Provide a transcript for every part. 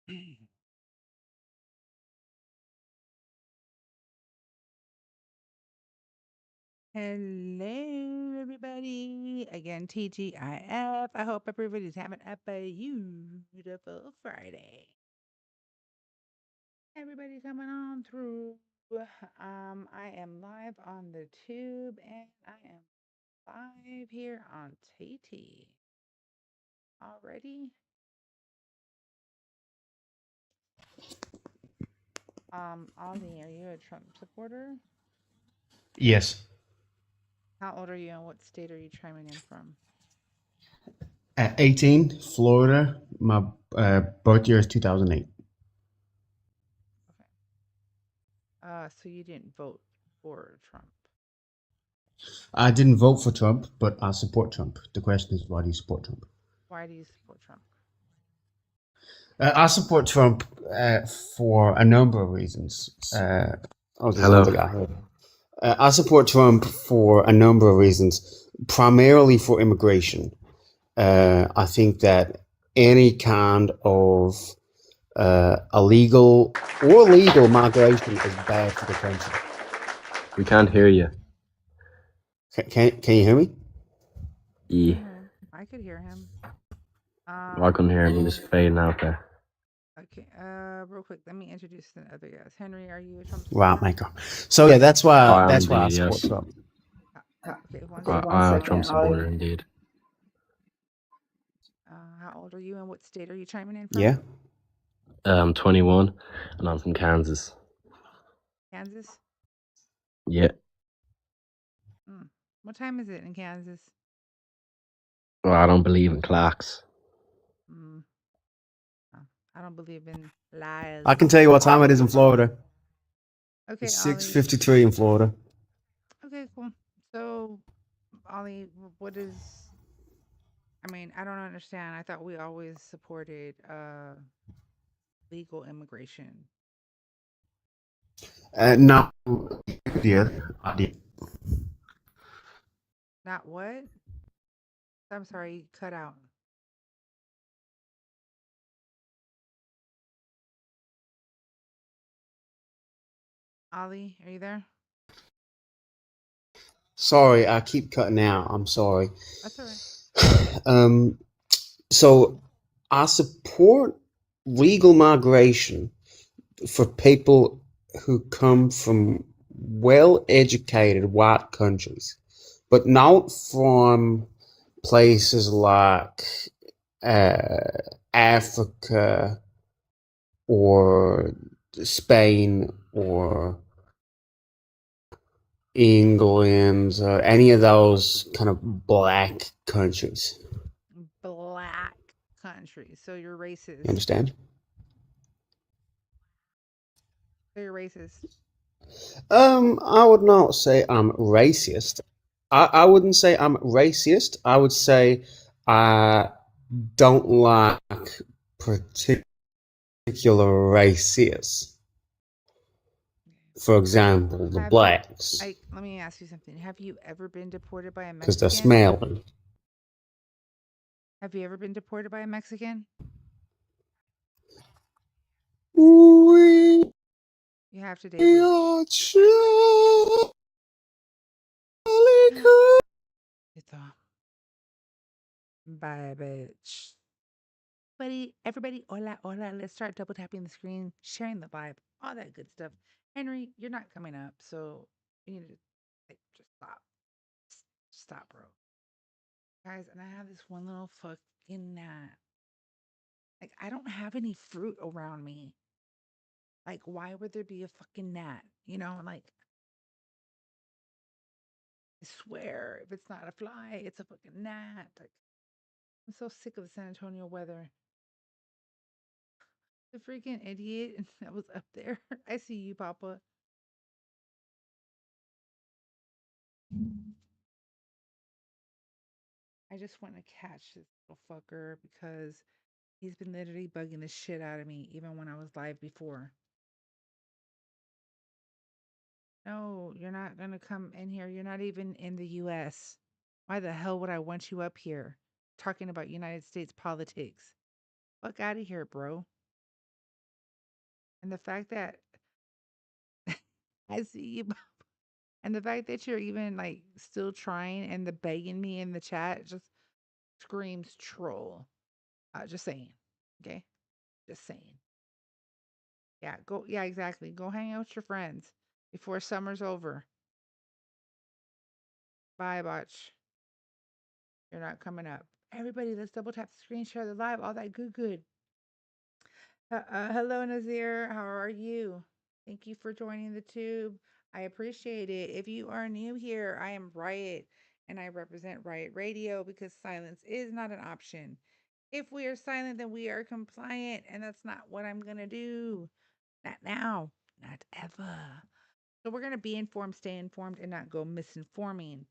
Hello, everybody. Again, TGIF. I hope everybody's having a beautiful Friday. Everybody coming on through. I am live on the tube and I am live here on TT. Already? Ollie, are you a Trump supporter? Yes. How old are you and what state are you chiming in from? At 18, Florida. My birth year is 2008. Okay. So you didn't vote for Trump. I didn't vote for Trump, but I support Trump. The question is, why do you support Trump? Why do you support Trump? I support Trump for a number of reasons. Oh, there's Hello. another guy here. I support Trump for a number of reasons, primarily for immigration. I think that any kind of illegal or legal migration is bad for the country. We can't hear you. Can you hear me? Yeah. I could hear him. I couldn't hear him. He was fading out there. Okay. Real quick, let me introduce the other guys. Henry, are you a Trump Wow, supporter? Michael. So yeah, that's why I am I indeed, support yes. Trump. Okay, one I, second. I am a Trump supporter indeed. How old are you and what state are you chiming in from? Yeah. I'm 21 and I'm from Kansas. Kansas? Yeah. What time is it in Kansas? Well, I don't believe in clocks. Oh, I don't believe in lies. I can tell you what time it is in Florida. Okay, It's Ollie. 6:53 in Florida. Okay, cool. So, Ollie, what is? I mean, I don't understand. I thought we always supported legal immigration. No, yeah, I did. Not what? I'm sorry, you cut out. Ollie, are you there? Sorry, I keep cutting out. I'm sorry. That's all right. So I support legal migration for people who come from well-educated white countries, but not from places like Africa or Spain or England or any of those kind of black countries. Black country. So you're racist. You understand? So you're racist. I would not say I'm racist. I wouldn't say I'm racist. I would say I don't like particular races. For example, the blacks. Let me ask you something. Have you ever been deported by a Mexican? Because they're smelly. Have you ever been deported by a Mexican? We You have to, David. are Charlie It's a bye, bitch. Everybody, hola, hola. Let's start double tapping the screen, sharing the vibe, all that good stuff. Henry, you're not coming up, so you need to just stop. Stop, bro. Guys, and I have this one little fucking gnat. Like, I don't have any fruit around me. Like, why would there be a fucking gnat? You know, like, I swear, if it's not a fly, it's a fucking gnat. Like, I'm so sick of the San Antonio weather. The freaking idiot that was up there. I see you, Papa. I just want to catch this little fucker because he's been literally bugging the shit out of me, even when I was live before. No, you're not going to come in here. You're not even in the US. Why the hell would I want you up here talking about United States politics? Fuck out of here, bro. And the fact that I see you, and the fact that you're even like still trying and the begging me in the chat just screams troll. Just saying. Okay. Just saying. Yeah. Go. Yeah, exactly. Go hang out with your friends before summer's over. Bye, Botch. You're not coming up. Everybody, let's double tap the screen, share the live, all that good. Hello, Nazir. How are you? Thank you for joining the tube. I appreciate it. If you are new here, I am Riot and I represent Riot Radio because silence is not an option. If we are silent, then we are compliant, and that's not what I'm going to do. Not now, not ever. So we're gonna be informed, stay informed, and not go misinforming.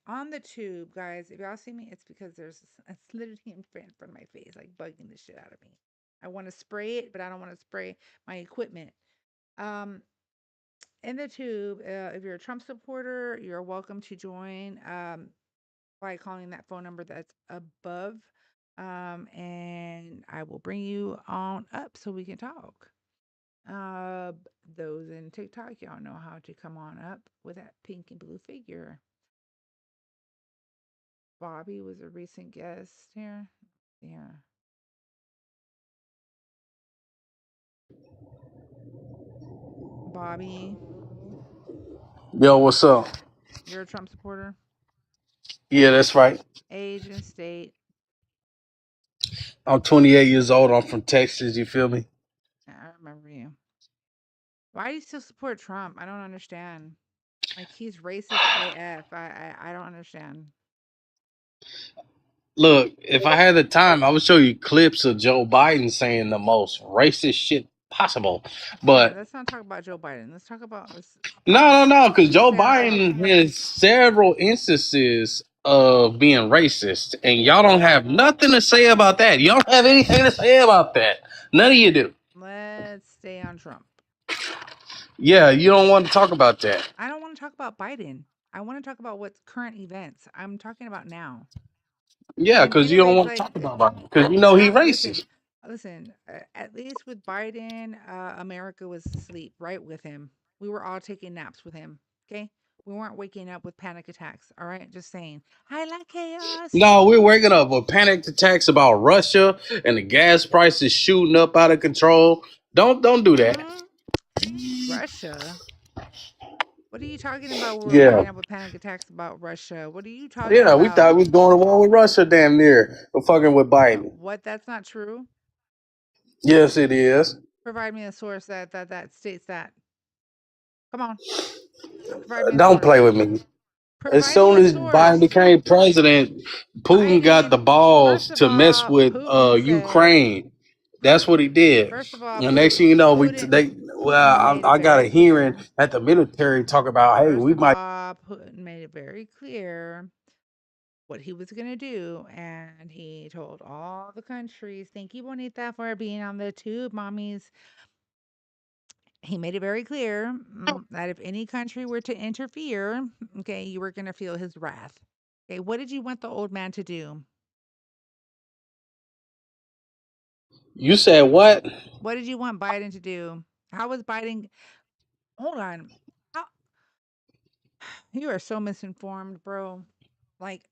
On the tube, guys, if y'all see me, it's because there's a literally in front of my face, like bugging the shit out of me. I want to spray it, but I don't want to spray my equipment. Um, in the tube, if you're a Trump supporter, you're welcome to join by calling that phone number that's above. And I will bring you on up so we can talk. Uh, those in TikTok, y'all know how to come on up with that pink and blue figure. Bobby was a recent guest here. Yeah. Bobby, Yo, what's up? you're a Trump supporter? Yeah, that's right. Age and state. I'm 28 years old. I'm from Texas. You feel me? Yeah, I remember you. Why do you still support Trump? I don't understand. Like he's racist AF. I don't understand. Look, if I had the time, I would show you clips of Joe Biden saying the most racist shit possible. Yeah, But let's not talk about Joe Biden. Let's talk about Trump. no, because Let's Joe stay on Trump. Biden has several instances of being racist, and y'all don't have nothing to say about that. You don't have anything to say about that. None of you do. Let's stay on Trump. Yeah, you don't want to talk about that. I don't want to talk about Biden. I want to talk about what's current events. I'm talking about now. Yeah, And because you don't anyways, want to like talk about Biden because you know he listen, racist. at least with Biden, America was asleep right with him. We were all taking naps with him. Okay, we weren't waking up with panic attacks. All right, just saying. I like chaos. No, we're waking up with panicked attacks about Russia and the gas prices shooting up out of control. Don't do that. Mm, Russia. What are you talking about? We were Yeah, waking up with panic attacks about Russia. What are you talking yeah. We thought about? we was going to war with Russia. Damn near. We're fucking with Biden. What? That's not true. Yes, it is. Provide me a source that states that. Come on, provide me a Don't play source. with me. As Provide me soon a as Biden source. became president, Putin got Biden, the first balls of to mess all, with Putin said, Ukraine. That's what he did. first of all, And next thing you know, Putin, well, Putin made it I got a very hearing clear. at the military talk about, hey, First we of might. all, Putin made it very clear what he was going to do. And he told all the countries, thank you, Bonita, for being on the tube, mommies. He made it very clear that if any country were to interfere, okay, you were going to feel his wrath. Okay, what did you want the old man to do? You said what? What did you want Biden to do? How was Biden? Hold on. How, you are so misinformed, bro. Like,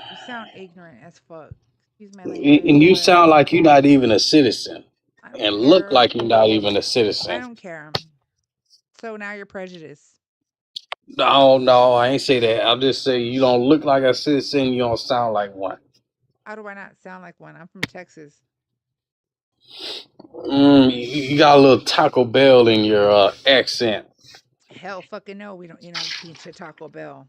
you sound ignorant as fuck. Excuse my And language, you but sound like you're not even a citizen, I don't and look care. like you're not even a I citizen. don't care. So now you're prejudiced. No, no, I ain't say that. I'll just say you don't look like a citizen. You don't sound like one. How do I not sound like one? I'm from Texas. You got a little Taco Bell in your accent. Hell fucking no, we don't eat no pinche Taco Bell.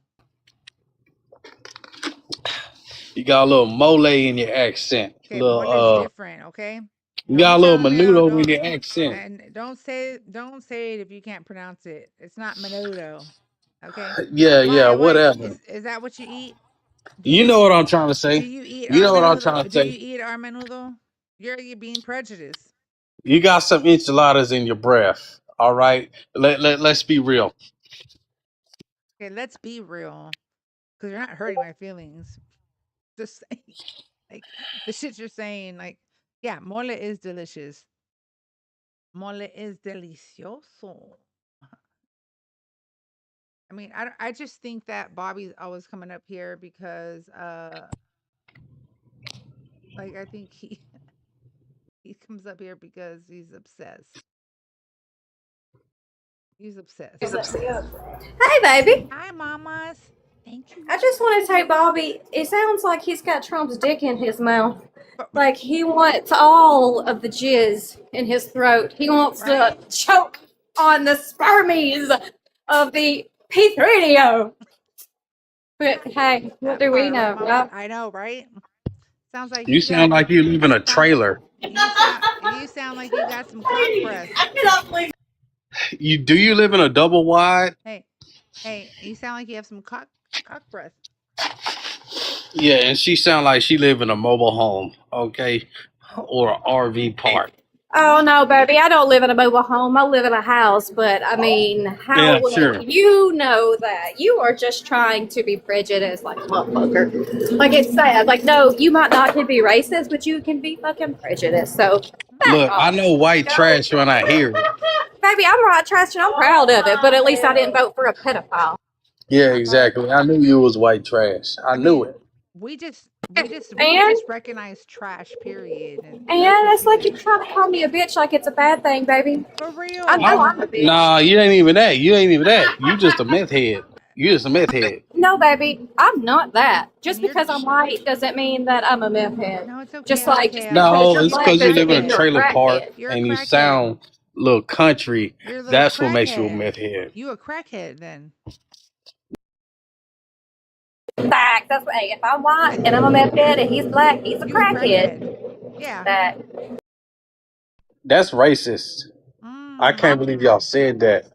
You got a little mole in your accent. Okay, Little mole is different, okay? you got Don't a little tell no, menudo in don't your accent. and don't say it if you can't pronounce it. It's not menudo. Okay? Yeah, Why whatever. is that what you eat? Do You you know what eat I'm trying to do say. you eat You our know what I'm menudo? trying to Do you say. eat our menudo? You're being prejudiced. You got some enchiladas in your breath. All right. Let's be real. Okay, let's be real. Because you're not hurting my feelings. Just saying. Like the shit you're saying, like, yeah, mole is delicious. Mole is delicioso. I mean, I just think that Bobby's always coming up here because, like, I think he comes up here because he's obsessed. He's obsessed. Hey, baby. Hi, mamas. Thank you. I just want to say, Bobby, it sounds like he's got Trump's dick in his mouth. Like he wants all of the jizz in his throat. He wants to choke on the spermies of the P3DO. But hey, what do we know, right? I know, right? Sounds like You sound like you live in a trailer. You sound like you got some cock breath. Do you live in a double wide? Hey, you sound like you have some cock breath. Yeah, and she sound like she live in a mobile home, okay, or an RV park. Oh no, baby, I don't live in a mobile home. I live in a house. But I mean, how sure. You know that you are just trying to be prejudiced, like motherfucker. Like it's sad. Like no, you might not can be racist, but you can be fucking prejudiced. So look, I know white trash when I hear it. Baby, I'm white trash and I'm proud of it. But at least I didn't vote for a pedophile. Yeah, exactly. I knew you was white trash. I knew it. We just recognize trash, period. And it's like you're trying to call me a bitch like it's a bad thing, baby. For real. I know I'm a bitch. Nah, you ain't even that. You just a meth head. No, baby, I'm not that. Just because I'm white doesn't mean that I'm a meth head. No, it's okay. Just like no, it's because you live in a trailer park and you sound a little country. That's what makes you a meth head. You a crackhead then. Fact. That's what, hey, if I'm white and I'm a meth head and he's black, he's a crackhead. Yeah. That's racist. I can't believe y'all said that.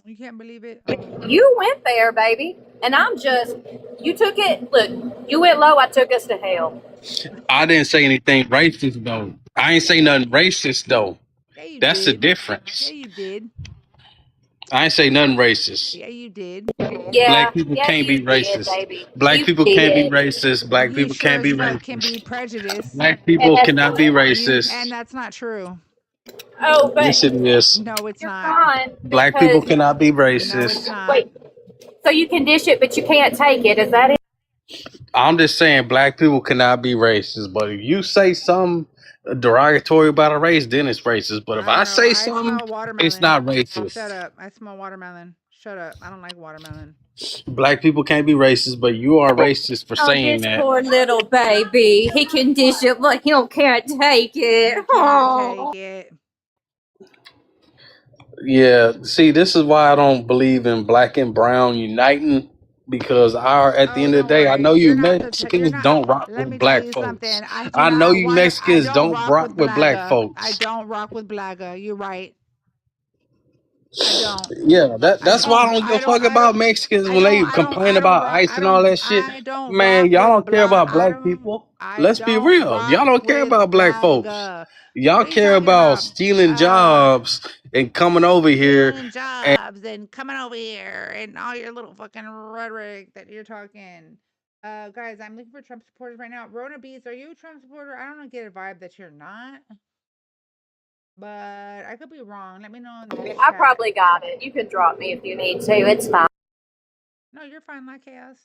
You can't believe it. You went there, baby, and I'm just. You took it. Look, you went low. I took us to hell. I didn't say anything racist though. I ain't say nothing racist though. Yeah, that's the difference. Yeah, you did. I ain't say nothing racist. Yeah, you did. Yeah, black people can't be racist. Black people can't be racist. Black people can't be racist. Can be prejudiced. Black people cannot be racist. And that's not true. Oh, but yes, it is. No, it's not. Black people cannot be racist. No, it's not. Wait, so you can dish it, but you can't take it? Is that it? I'm just saying, black people cannot be racist. But if you say something derogatory about a race, then it's racist. But if I say something, it's not racist. Shut up! I smell watermelon. Shut up! I don't like watermelon. Black people can't be racist, but you are racist for saying that. Poor little baby. He can dish it, but he can't take it. Take it. Yeah, see, this is why I don't believe in black and brown uniting, because at the end of the day, I know you Mexicans don't rock with black folks. I know you Mexicans don't rock with black folks. I don't rock with Blaga. You're right. I don't. Yeah, that's why I don't give a fuck about Mexicans when they complain about ICE and all that shit. Man, y'all don't care about black people. Let's be real. Y'all don't care about black folks. Y'all care about stealing jobs and coming over here. And coming over here and all your little fucking rhetoric that you're talking. Guys, I'm looking for Trump supporters right now. Rona Beats, are you a Trump supporter? I don't get a vibe that you're not. But I could be wrong. Let me know in the I probably got it. You can drop me if you need to. It's fine. No, you're fine, like chaos.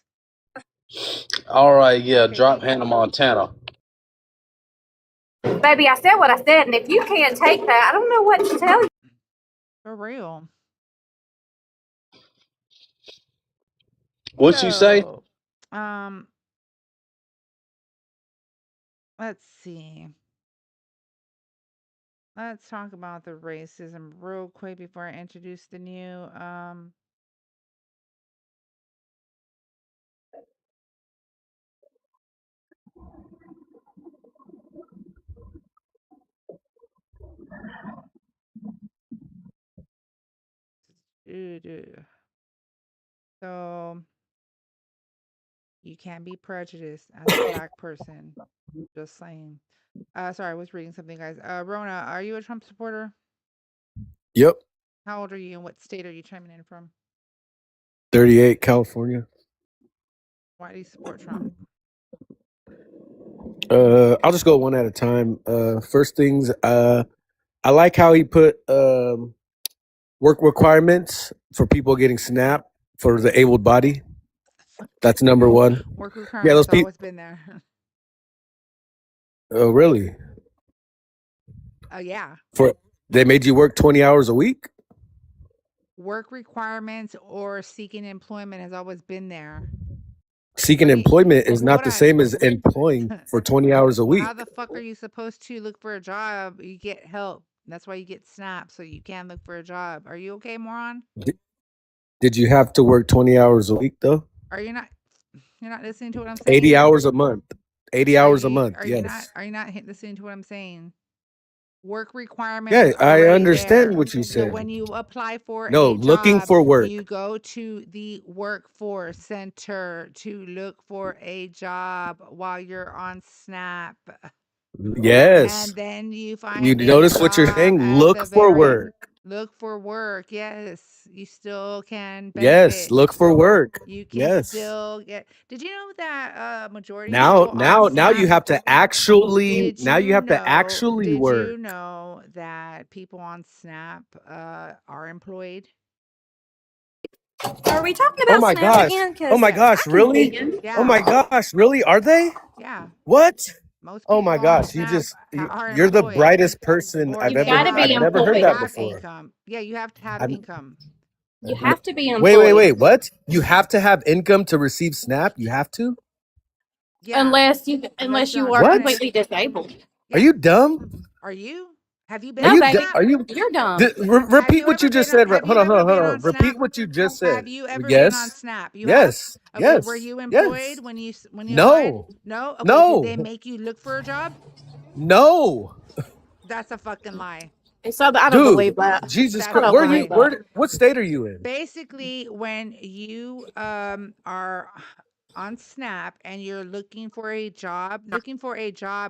All right, yeah, drop Hannah Montana. Baby, I said what I said, and if you can't take that, I don't know what to tell you. For real. What'd you say? Let's see. Let's talk about the racism real quick before I introduce the new So you can't be prejudiced as a black person. Just saying. Sorry, I was reading something, guys. Rona, are you a Trump supporter? Yep. How old are you and what state are you chiming in from? 38, California. Why do you support Trump? I'll just go one at a time. First things, I like how he put work requirements for people getting SNAP for the able body. That's number one. Work Yeah, requirements those people. always been there. Oh, really? Oh yeah. They made you work 20 hours a week? Work requirements or seeking employment has always been there. Seeking employment is not the same as employing for 20 hours a Well, week. how the fuck are you supposed to look for a job? You get help. That's why you get SNAP, so you can look for a job. Are you okay, moron? Did you have to work 20 hours a week though? Are you not? You're not listening to what I'm saying. 80 hours a month. 80 hours a month. Are Yes. you not listening to what I'm saying? Work requirements. Yeah, I right understand there. what you So said. when you apply for No, a job, looking for work. you go to the workforce center to look for a job while you're on SNAP. Yes. And then you find You a notice what you're job saying? at Look the for very- work. Look for work. Yes, you still can benefit. Yes, look for work. You can Yes. still get. Did you know that majority of Now people on now you SNAP- have to actually Did now you have to actually Did work. you know that people on SNAP are employed? Are we talking about Oh my SNAP gosh. again? 'Cause Oh my I gosh, can really? dig in. Yeah. Oh my gosh, really? Are they? Yeah. What? Most Oh people my on gosh, SNAP are you're the employed. brightest person Or I've you ever gotta be I've never heard employed. that have before. income. Yeah, you have to have I'm- income. You have to be employed. Wait, what? You have to have income to receive SNAP? You have to? Yeah. Unless you you're are What? completely disabled. Yeah. Are you dumb? Are you? Have you been No, on baby. SNAP? Are you You're dumb. repeat you what you ever just been on- said? have Hold you on, hold ever on, been hold on on. SNAP? Repeat what you just said. Have you ever yes. been on SNAP? You yes. have? Okay, Yes. were you yes. employed when you No. applied? No? Okay, No. did they make you look for a job? No. That's a fucking lie. So I don't Dude, believe that. Jesus That's Christ. a Where are lie. you what state are you in? Basically, when you are on SNAP and you're looking for a job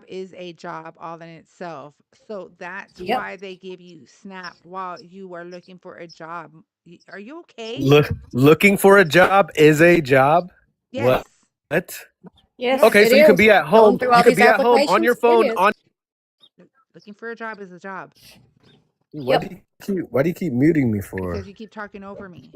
is a job all in itself. So that's Yep. why they give you SNAP while you are looking for a job. Are you okay? Looking for a job is a job? Yes. What? Yes. Okay, it so you is. can be at home. Going through all You can these be at home on your phone applications, it on is. Looking for a job is a job Why do you keep muting me for? because you keep talking over me.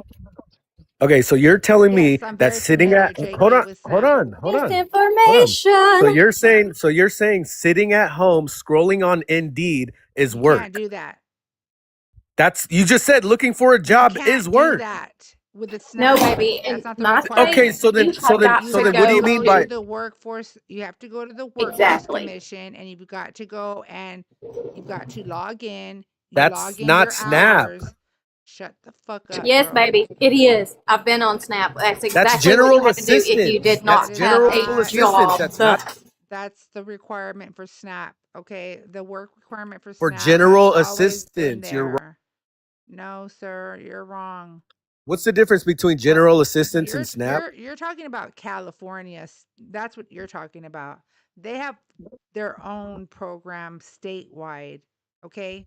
Okay, so you're telling me Yes, I'm that very sitting familiar, at JK, hold on, with hold SNAP. on, hold on. Misinformation. So you're saying sitting at home scrolling on Indeed is You work. can't do that. That's you just said looking for a job You is can't work. do that with the No, SNAP. baby. That's In not the my requirement. Okay, so then You have got You to have what do you to mean go by to the workforce? You have to go to the workforce Exactly. commission, and you've got to go and you've got to log in. You That's log in not your SNAP. hours. Shut the fuck up. Yes, girl. baby. It is. I've been on SNAP. That's exactly general what you have to do if you assistance. did not That is have not- a assistance. job. That's not That's the requirement for SNAP. Okay, the work requirement for for SNAP general has always been assistance. You're there. No, sir, you're wrong. What's the difference between general assistance and SNAP? You're talking about California. That's what you're talking about. They have their own program statewide. Okay.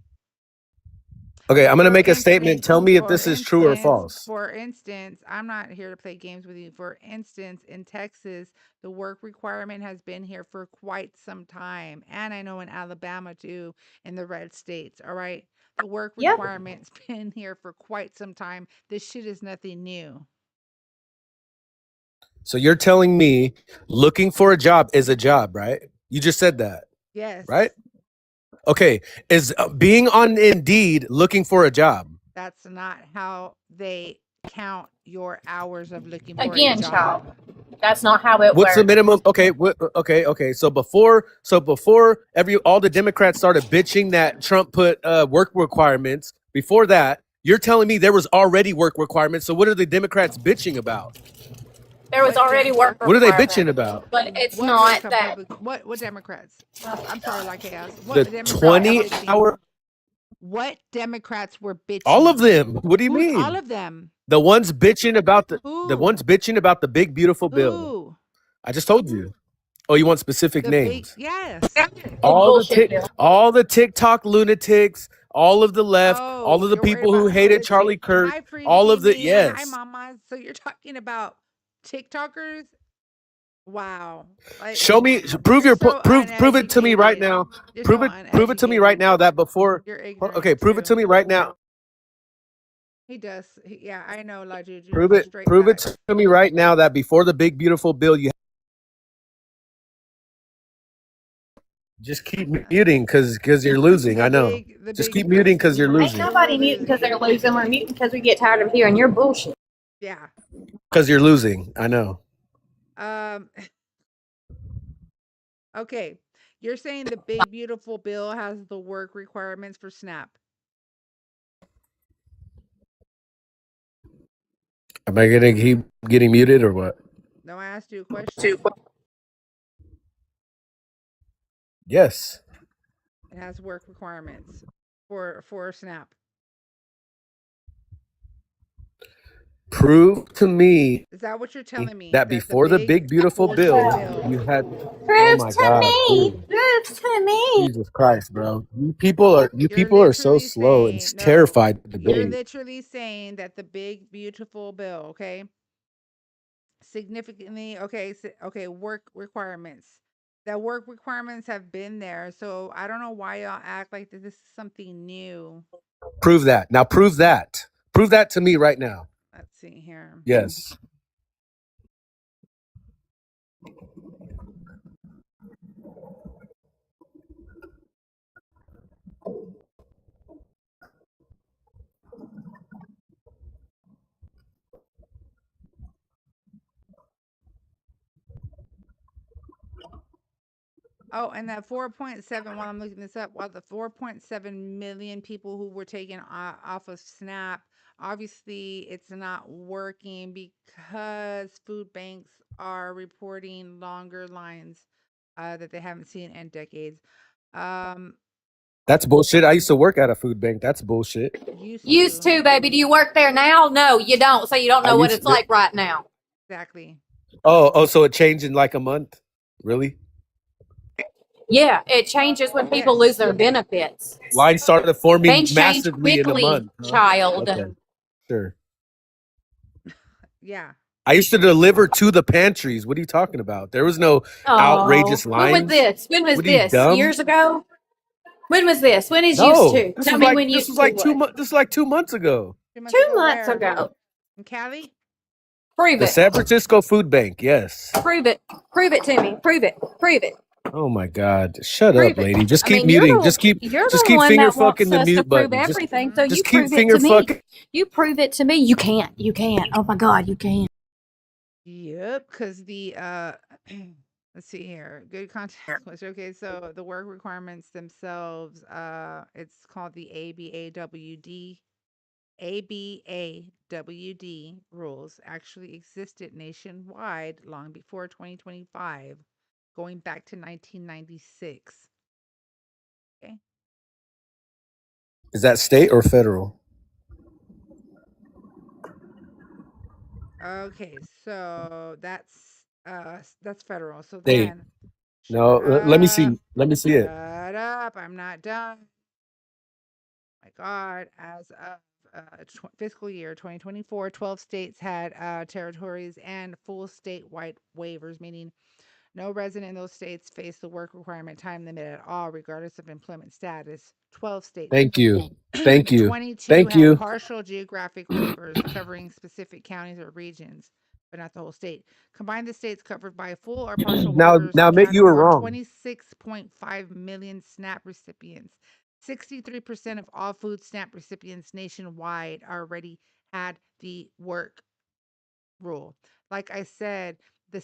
Okay, I'm gonna make a instance- statement. Tell me if for this is true or instance- false. For instance, I'm not here to play games with you. For instance, in Texas, the work requirement has been here for quite some time. And I know in Alabama too, in the red states. All right. The work Yep. requirement's been here for quite some time. This shit is nothing new. So you're telling me looking for a job is a job, right? You just said that, Yes. right? Okay, is being on Indeed looking for a job? That's not how they count your hours of looking for Again, a job. child. That's not how it What's works. the minimum? Okay, okay. So before all the Democrats started bitching that Trump put work requirements. Before that, you're telling me there was already work requirements. So what are the Democrats bitching about? There was already work What are they requirement, bitching about? but it's What not work that. What Democrats? I'm sorry, like chaos. What The Democrats are 20 bitching? hour. What Democrats were bitching? All of them. What do you Who's mean? all of them? The ones bitching about the Who? ones bitching about the big beautiful bill. Who? I just told you. Oh, you want specific The names? yes. All the TikTok lunatics, all of the left, Oh, all of the you're worried people who about hated lunatics. Charlie Kirk, Hi, Free all of the Hi, yes. Mama. So you're talking about TikTokers? Wow. Like, Show me, prove you're your so prove it to me right uneducated. now. You're Prove so it to me right uneducated. now that before. You're ignorant. Okay, prove it to me right now. He does. Yeah, I know, La Juju. Prove He's it. straight Prove it facts. to me right now that before the big beautiful bill, you just keep muting because you're losing. I know. Just keep muting because you're Ain't losing. nobody muting because they're losing. We're muting because we get tired of hearing your bullshit. Yeah. Because you're losing. I know. Okay. You're saying the big beautiful bill has the work requirements for SNAP. Am I gonna keep getting muted or what? No, I asked you a question. Yes. It has work requirements for SNAP. Prove to me Is that what you're telling me? that before the big beautiful bill, you had. Oh my God, dude. Prove to me. Jesus Christ, bro! You people are so slow and terrified to You're debate. literally saying that the big beautiful bill, okay, significantly, okay, work requirements. That work requirements have been there, so I don't know why y'all act like this is something new. Prove that. Now prove that. Prove that to me right now. Let's see here. Yes. Oh, and that 4.7, while I'm looking this up, while the 4.7 million people who were taken off of SNAP, obviously it's not working because food banks are reporting longer lines that they haven't seen in decades. That's bullshit. I used to work at a food bank. That's bullshit. Used to, baby. Do you work there now? No, you don't. So you don't know what it's like right now. Exactly. Oh, so it changed in like a month? Really? Yeah, it changes when people lose their benefits. Lines started forming Things change massively in a quickly, month. child. Okay. Sure. Yeah. I used to deliver to the pantries. What are you talking about? There was no outrageous lines. When was this? When was What are you, this? dumb? Years ago? When was this? When is No, used to? this Tell was me like when this used was to like what? this is like 2 months ago. 2 2 months ago. In Cali? Prove The it. San Francisco Food Bank. Yes. Prove it. Prove it to me. Prove it. Prove it. Oh my God! Shut Prove up, it. lady. Just I keep mean, you're muting. the Just keep one finger that wants fucking the us to mute prove button. everything. So just you keep prove it finger to me. fucking. You prove it to me. You can't. You can't. Oh my God, you can't. Yep, because the let's see here. Good context question. Okay, so the work requirements themselves, it's called the ABAWD rules actually existed nationwide long before 2025, going back to 1996. Okay. Is that state or federal? Okay, so that's federal. So State. then No, let me see. Let me see it. shut up. I'm not done. My God, as of fiscal year 2024, 12 states had territories and full statewide waivers, meaning no resident in those states faced the work requirement time limit at all, regardless of employment status. 12 states. Thank you. Thank you. 22 Thank had you. partial geographic waivers covering specific counties or regions, but not the whole state. Combined, the states covered by full or partial waivers Now, admit had you were around wrong. 26.5 million SNAP recipients. 63% of all food SNAP recipients nationwide already had the work rule. Like I said,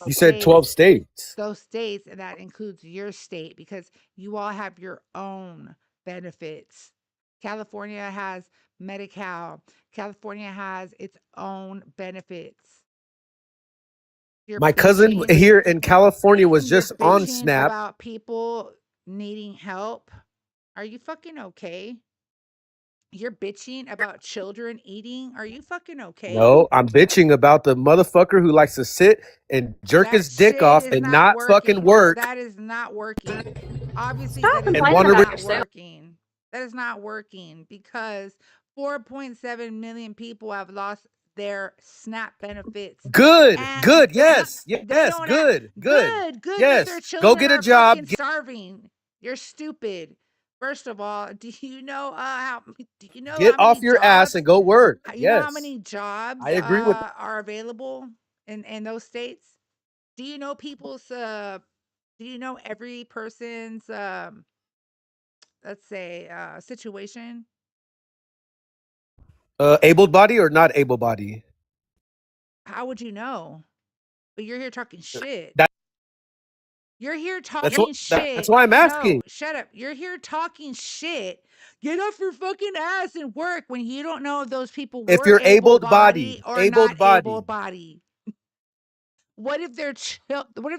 You said 12 states. those states, and that includes your state because you all have your own benefits. California has Medi-Cal. California has its own benefits. My cousin here in California was just on SNAP. About people needing help. Are you fucking okay? You're bitching about children eating. Are you fucking okay? No, I'm bitching about the motherfucker who likes to sit and jerk his dick off and not fucking work. That is not working. Obviously, Stop that is complaining about not yourself. working. That is not working because 4.7 million people have lost their SNAP benefits. Good, And yes, they yes, don't good, good, but yes. their Go children get a are job. fucking starving. You're stupid. First of all, do you know how Get many off your ass jobs? and go work. You know how Yes, many jobs I agree with that. are available in those states? Do you know people's do you know every person's let's say situation? Able body or not able body? How would you know? But you're here talking shit. That, You're here that's talking that's shit. why I'm No, asking. shut up. You're here talking shit. Get off your fucking ass and work when you don't know if those people If were you're able able body bodied, or able not able bodied, body. What if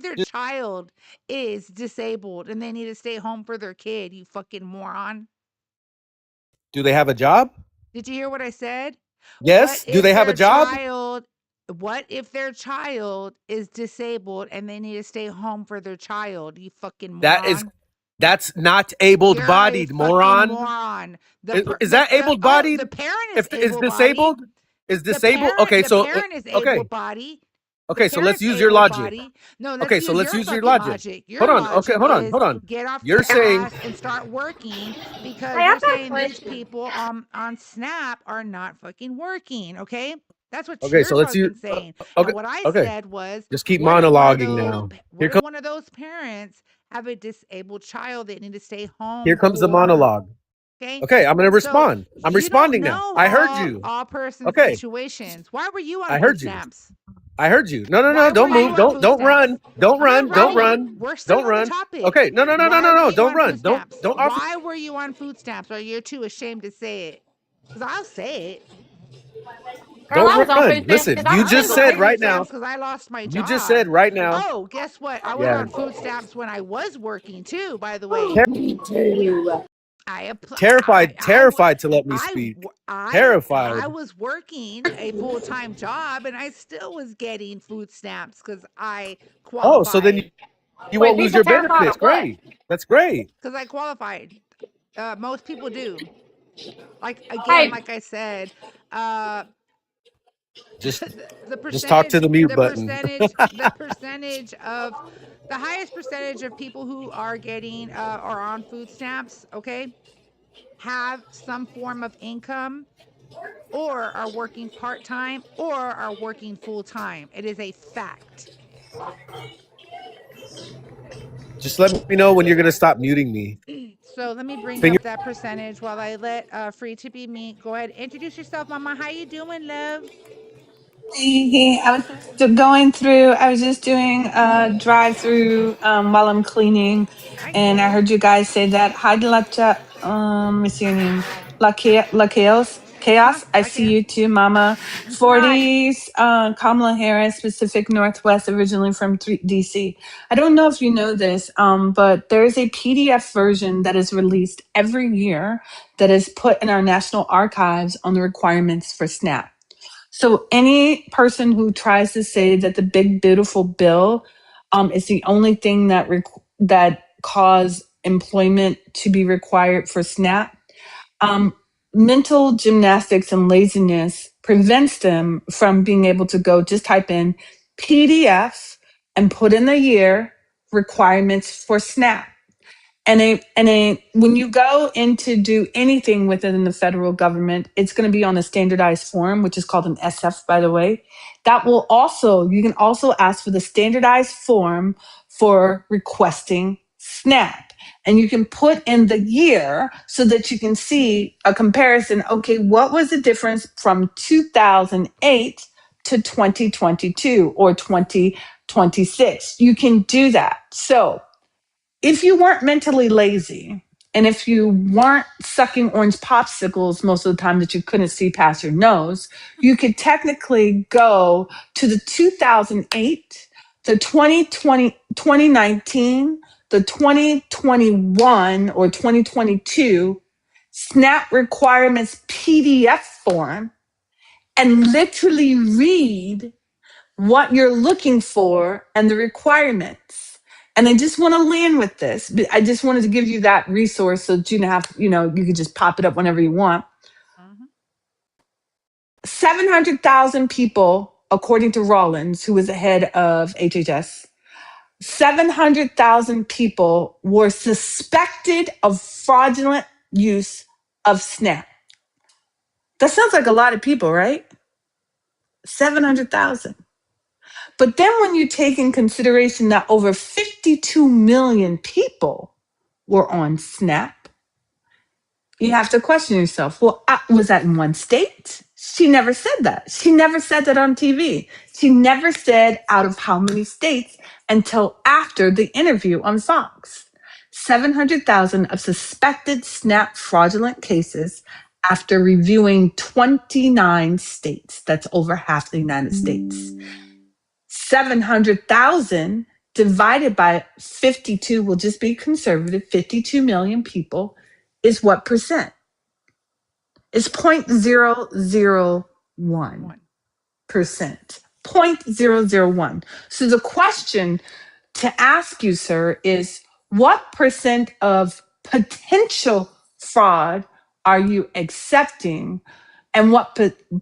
their just, child is disabled and they need to stay home for their kid, you fucking moron? do they have a job? Did you hear what I said? Yes. Do they have a job? What if their child is disabled and they need to stay home for their child, you fucking moron? That's not able You're a bodied, fucking moron. moron. Is that able bodied? The parent is If is able bodied. disabled? Is disabled? The parent is able body. Okay, so let's use your logic. No, Okay, so let's use your logic. Hold on. Okay, hold on. Get off You're your saying ass and start working because Hey, you're I've got a saying these question. people on SNAP are not fucking working. Okay, that's what okay. you're So let's use. fucking saying. Okay, And what I okay. said was, Just keep what if one of monologuing those now. what if one of those parents have a disabled child that need to stay home? Here comes the for? monologue. Okay. Okay, I'm gonna So respond. I'm you responding don't now. know I heard you. all persons' Okay, situations. Why were you on I food heard you. stamps? I heard you. No, Why don't were you move. on food Don't stamps? run. Don't I'm run. not Don't running. run. We're still Don't on the run. topic. Okay, no. Why were you Don't on run. food stamps? Don't offer. Why were you on food stamps? Or you're too ashamed to say it? Because I'll say it. Girl, I was Don't on run. food stamps Listen, because I you was I just was single, on said baby. food right now. stamps because I lost my You job. just said right now. Oh, guess what? I was Yeah. on food stamps when I was working too, by the way. Me too. Terrified to let me speak. I Terrified. was working a full-time job and I still was getting food stamps because I Oh, so then qualified. you Wait, won't lose people your terrified benefits. of what? Great. That's great. Because I qualified. Most people do. Like again, Hey, like I said, uh, Just the just talk to percentage, the mute button. the percentage of the highest percentage of people who are getting or on food stamps, okay, have some form of income or are working part-time or are working full-time. It is a fact. Just let me know when you're gonna stop muting me. So let me bring Finger. up that percentage while I let Free to Be Me go ahead. Introduce yourself, Mama. How you doing, love? Hey, I was going through, I was just doing a drive through while I'm cleaning, Hi, and I girl. heard you guys say that. Hi, let me see your name. La Chaos. Uh-huh. Chaos. I Like see it. you too, Mama. hi. 40s, Kamala Harris, Pacific Northwest, originally from DC. I don't know if you know this, but there is a PDF version that is released every year that is put in our national archives on the requirements for SNAP. So any person who tries to say that the big beautiful bill is the only thing that cause employment to be required for SNAP, um, mental gymnastics and laziness prevents them from being able to go just type in PDF and put in the year requirements for SNAP. When you go in to do anything within the federal government, it's going to be on a standardized form, which is called an SF, by the way. You can also ask for the standardized form for requesting SNAP. And you can put in the year so that you can see a comparison. Okay, what was the difference from 2008 to 2022 or 2026? You can do that. So, if you weren't mentally lazy and if you weren't sucking orange popsicles most of the time that you couldn't see past your nose, you could technically go to the 2008, the 2020, 2019, the 2021 or 2022 SNAP requirements PDF form and literally read what you're looking for and the requirements. And I just want to land with this. I just wanted to give you that resource so that you could just pop it up whenever you want. Mhm. 700,000 people, according to Rollins, who was the head of HHS, 700,000 people were suspected of fraudulent use of SNAP. That sounds like a lot of people, right? 700,000. But then when you take in consideration that over 52 million people were on SNAP, you have to question yourself. Well, was that in one state? She never said that. She never said that on TV. She never said out of how many states until after the interview on Fox. 700,000 of suspected SNAP fraudulent cases after reviewing 29 states. That's over half the United States. 700,000 divided by 52, will just be conservative, 52 million people is what percent? It's 0.001%. 0.001. So the question to ask you, sir, is what percent of potential fraud are you accepting? And what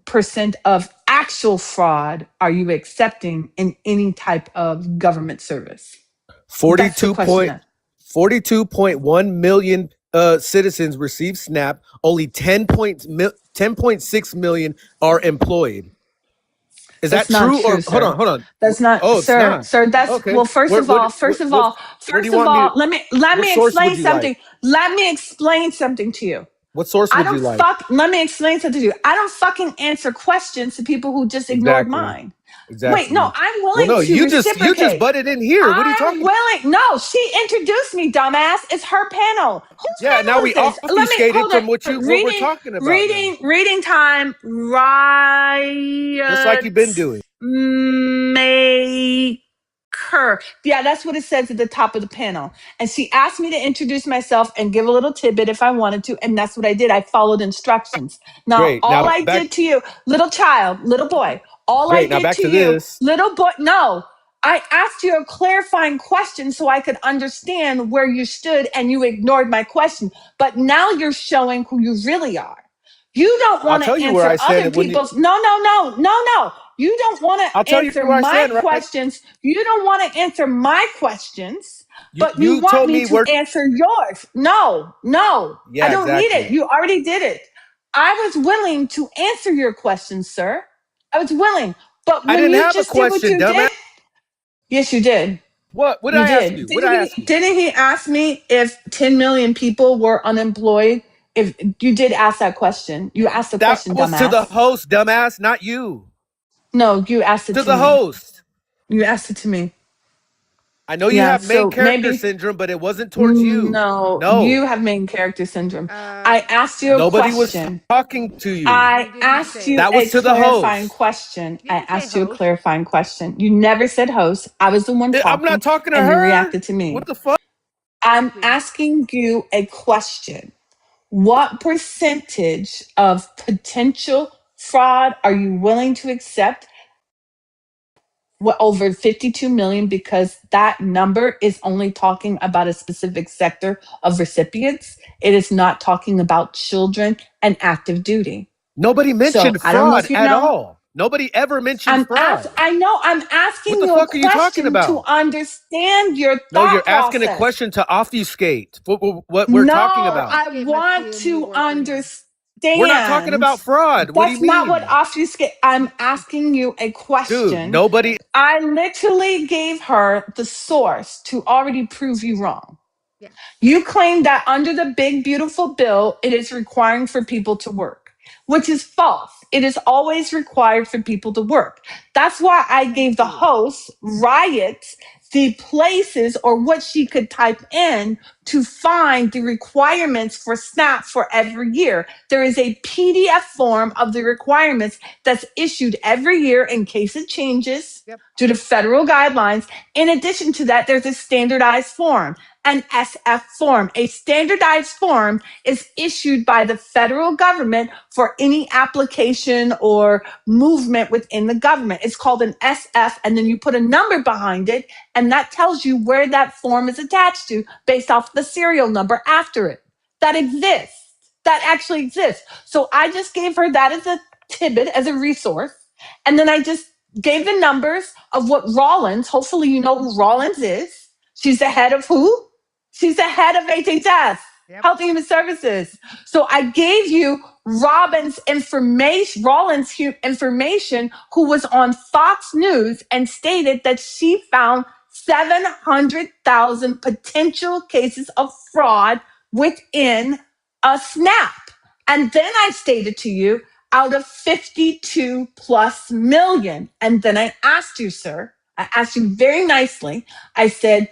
percent of actual fraud are you accepting in any type of government service? 42.1 million citizens receive SNAP. Only 10.6 million are employed. Is That's that true? true, Or sir. hold on. That's not, Oh, it's sir. not. Sir, that's Okay. well. First of all, let me explain something. Let me explain something to you. What source would you like? Let me explain something to you. I don't fucking answer questions to people who just ignored mine. Exactly. Wait, no, I'm willing to you reciprocate. just butted in here. What are you talking about? No, she introduced me, dumbass. It's her panel. Whose panel now we is this? obfuscated from what we're talking about. Reading time. Riot. Just like you've been doing. Maker. Yeah, that's what it says at the top of the panel. And she asked me to introduce myself and give a little tidbit if I wanted to. And that's what I did. I followed instructions. Now, Great. all I did to you, little child, little boy, all I did to you, little boy, no. I asked you a clarifying question so I could understand where you stood, and you ignored my question. But now you're showing who you really are. You don't want to answer other people's. No. You don't want to answer my questions. You don't want to answer my questions, but you want me to answer yours. No. I don't need it. You already did it. I was willing to answer your questions, sir. I was willing. But when you just did what you did. Yes, you did. What did I ask you? Didn't he ask me if 10 million people were unemployed? If you did ask that question, you asked the question, dumbass. That was to the host, dumbass, not you. No, you asked it to me. To the host. You asked it to me. I know you have main character syndrome, but it wasn't towards you. No, you have main character syndrome. I asked you a question. Nobody was talking to you. I asked you a clarifying question. I asked you a clarifying question. You never said host. I was the one talking. I'm not talking to her. And you reacted to me. What the fuck? I'm asking you a question. What percentage of potential fraud are you willing to accept? Over 52 million, because that number is only talking about a specific sector of recipients. It is not talking about children and active duty. Nobody mentioned fraud at all. Nobody ever mentioned fraud. I know. I'm asking you a question to understand your thought process. No, you're asking a question to obfuscate what we're talking about. I want to understand. We're not talking about fraud. What do you mean? That's not what obfuscate. I'm asking you a question. Dude, nobody. I literally gave her the source to already prove you wrong. Yeah. You claim that under the big, beautiful bill, it is requiring for people to work, which is false. It is always required for people to work. That's why I gave the host, Riot, the places or what she could type in to find the requirements for SNAP for every year. There is a PDF form of the requirements that's issued every year in case it changes due to federal guidelines. In addition to that, there's a standardized form, an SF form. A standardized form is issued by the federal government for any application or movement within the government. It's called an SF, and then you put a number behind it, and that tells you where that form is attached to based off the serial number after it. That exists. That actually exists. So I just gave her that as a tidbit as a resource. And then I just gave the numbers of what Rollins, hopefully you know who Rollins is. She's the head of who? She's the head of HHS, Health and Human Services. So I gave you Rollins information, who was on Fox News and stated that she found 700,000 potential cases of fraud within a SNAP. And then I stated to you, out of 52 plus million. And then I asked you, sir, I asked you very nicely, I said,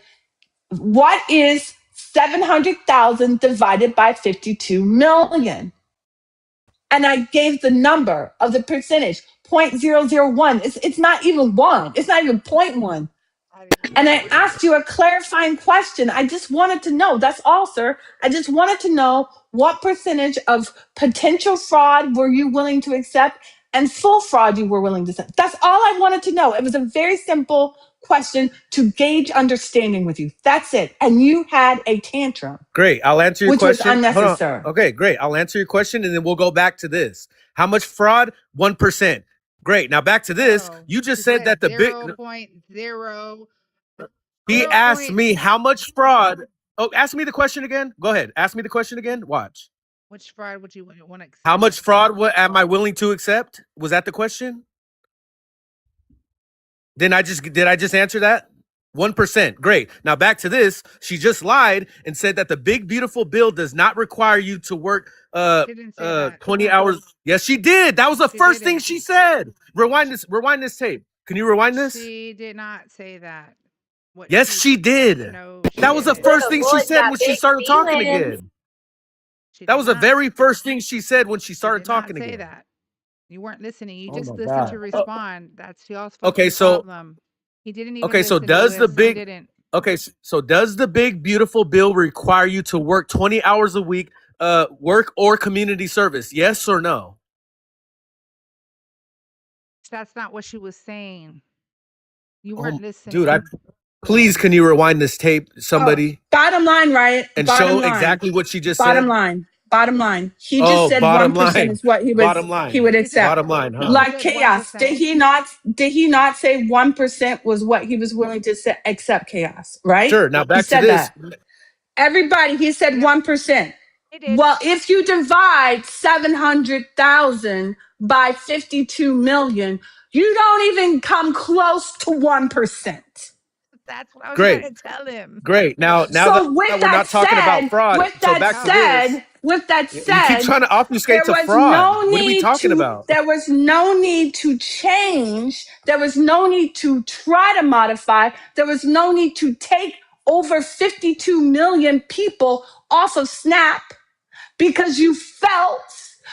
what is 700,000 divided by 52 million? And I gave the number of the percentage, 0.001. It's not even one. It's not even 0.1. And I asked you a clarifying question. I just wanted to know. That's all, sir. I just wanted to know what percentage of potential fraud were you willing to accept and full fraud you were willing to accept. That's all I wanted to know. It was a very simple question to gauge understanding with you. That's it. And you had a tantrum. Great. I'll answer your which question. was unnecessary. Okay, great. I'll answer your question and then we'll go back to this. How much fraud? 1%. Great. Now back to this. You just said that the big 0.0. He asked me how much fraud. Oh, ask me the question again. Go ahead. Ask me the question again. Watch. Which fraud would you want to accept? How much fraud am I willing to accept? Was that the question? Did I just answer that? 1%. Great. Now back to this. She just lied and said that the big beautiful bill does not require you to work 20 hours. Yes, she did. That was the first thing she said. Rewind this tape. Can you rewind this? She did not say that. Yes, she did. No, that was the first thing she said when she started talking again. That was the very first thing she said when she started talking again. Say that. You weren't listening. You just listened to respond. That's y'all's problem. He didn't even so does the big so does the big beautiful bill require you to work 20 hours a week, work or community service? Yes or no? That's not what she was saying. You weren't listening. Dude, please, can you rewind this tape, somebody? Bottom line, Riot. And show exactly what she just said. Bottom line. He just said 1% is what he would accept. Bottom line, huh? Like chaos. 1%. Did he not say 1% was what he was willing to accept, chaos, right? Sure. Now back to this. Everybody, he said 1%. Well, if you divide 700,000 by 52 million, you don't even come close to 1%. That's what I was trying to tell him. Great. Now so that we're not talking about fraud, with that said, you keep trying to obfuscate to fraud. What are we talking about? There was no need to change. There was no need to try to modify. There was no need to take over 52 million people off of SNAP because you felt,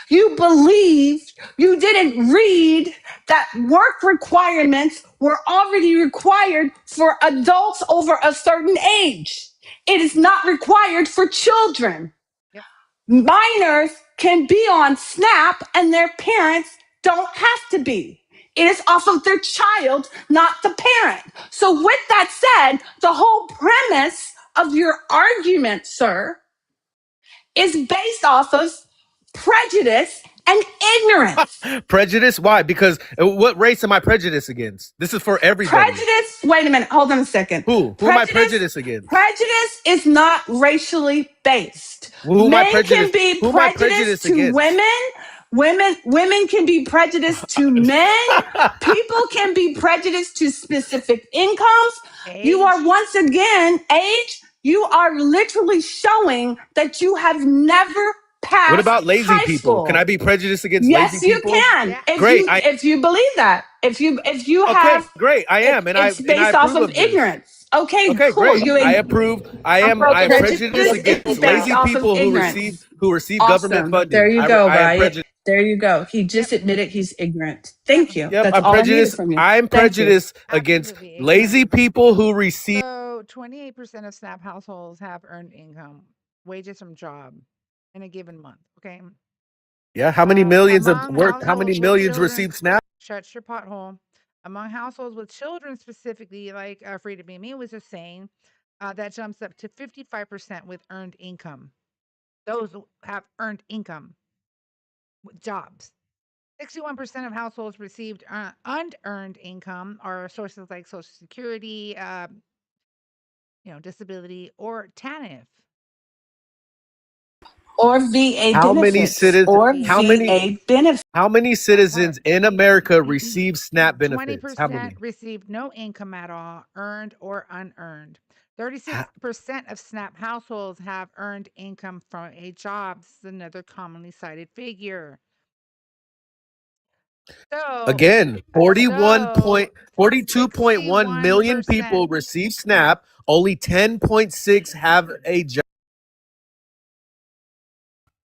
you believed, you didn't read that work requirements were already required for adults over a certain age. It is not required for children. Yep. Minors can be on SNAP and their parents don't have to be. It is off of their child, not the parent. So with that said, the whole premise of your argument, sir, is based off of prejudice and ignorance. Prejudice? Why? Because what race am I prejudiced against? This is for everybody. Prejudice? Wait a minute. Hold on a second. Who am I prejudiced against? Prejudice is not racially based. Who Men can be prejudiced to women. Women can be prejudiced to men. People can be prejudiced to specific incomes. Age. You are once again, age, you are literally showing that you have never passed. What about lazy high people? School. Can I be prejudiced against lazy people? Yes, you can. Yeah. Great. If you believe that. If you have. Great. I am. It's based off of ignorance. Okay, cool. Great. I approve. I am prejudiced against lazy people who receive government funding. There you go, Riot. There you go. He just admitted he's ignorant. Thank you. Yep, That's I'm all prejudiced. I needed from you. I'm prejudiced against lazy people who receive. So 28% of SNAP households have earned income, wages from job in a given month. Okay. Yeah. How many millions of work? How many millions receive SNAP? Shut your pothole. Among households with children specifically, like Free to Be Me was just saying, that jumps up to 55% with earned income. Those have earned income with jobs. 61% of households received unearned income or sources like Social Security, disability, or TANF. Or VA How many benefits. citizens? Or How many? VA benefits. How many citizens in America receive SNAP benefits? How 20% many? received no income at all, earned or unearned. 36% of SNAP households have earned income from a job. This is another commonly cited figure. So Again, 42.1 million 61%. people receive SNAP. Only 10.6 have a job.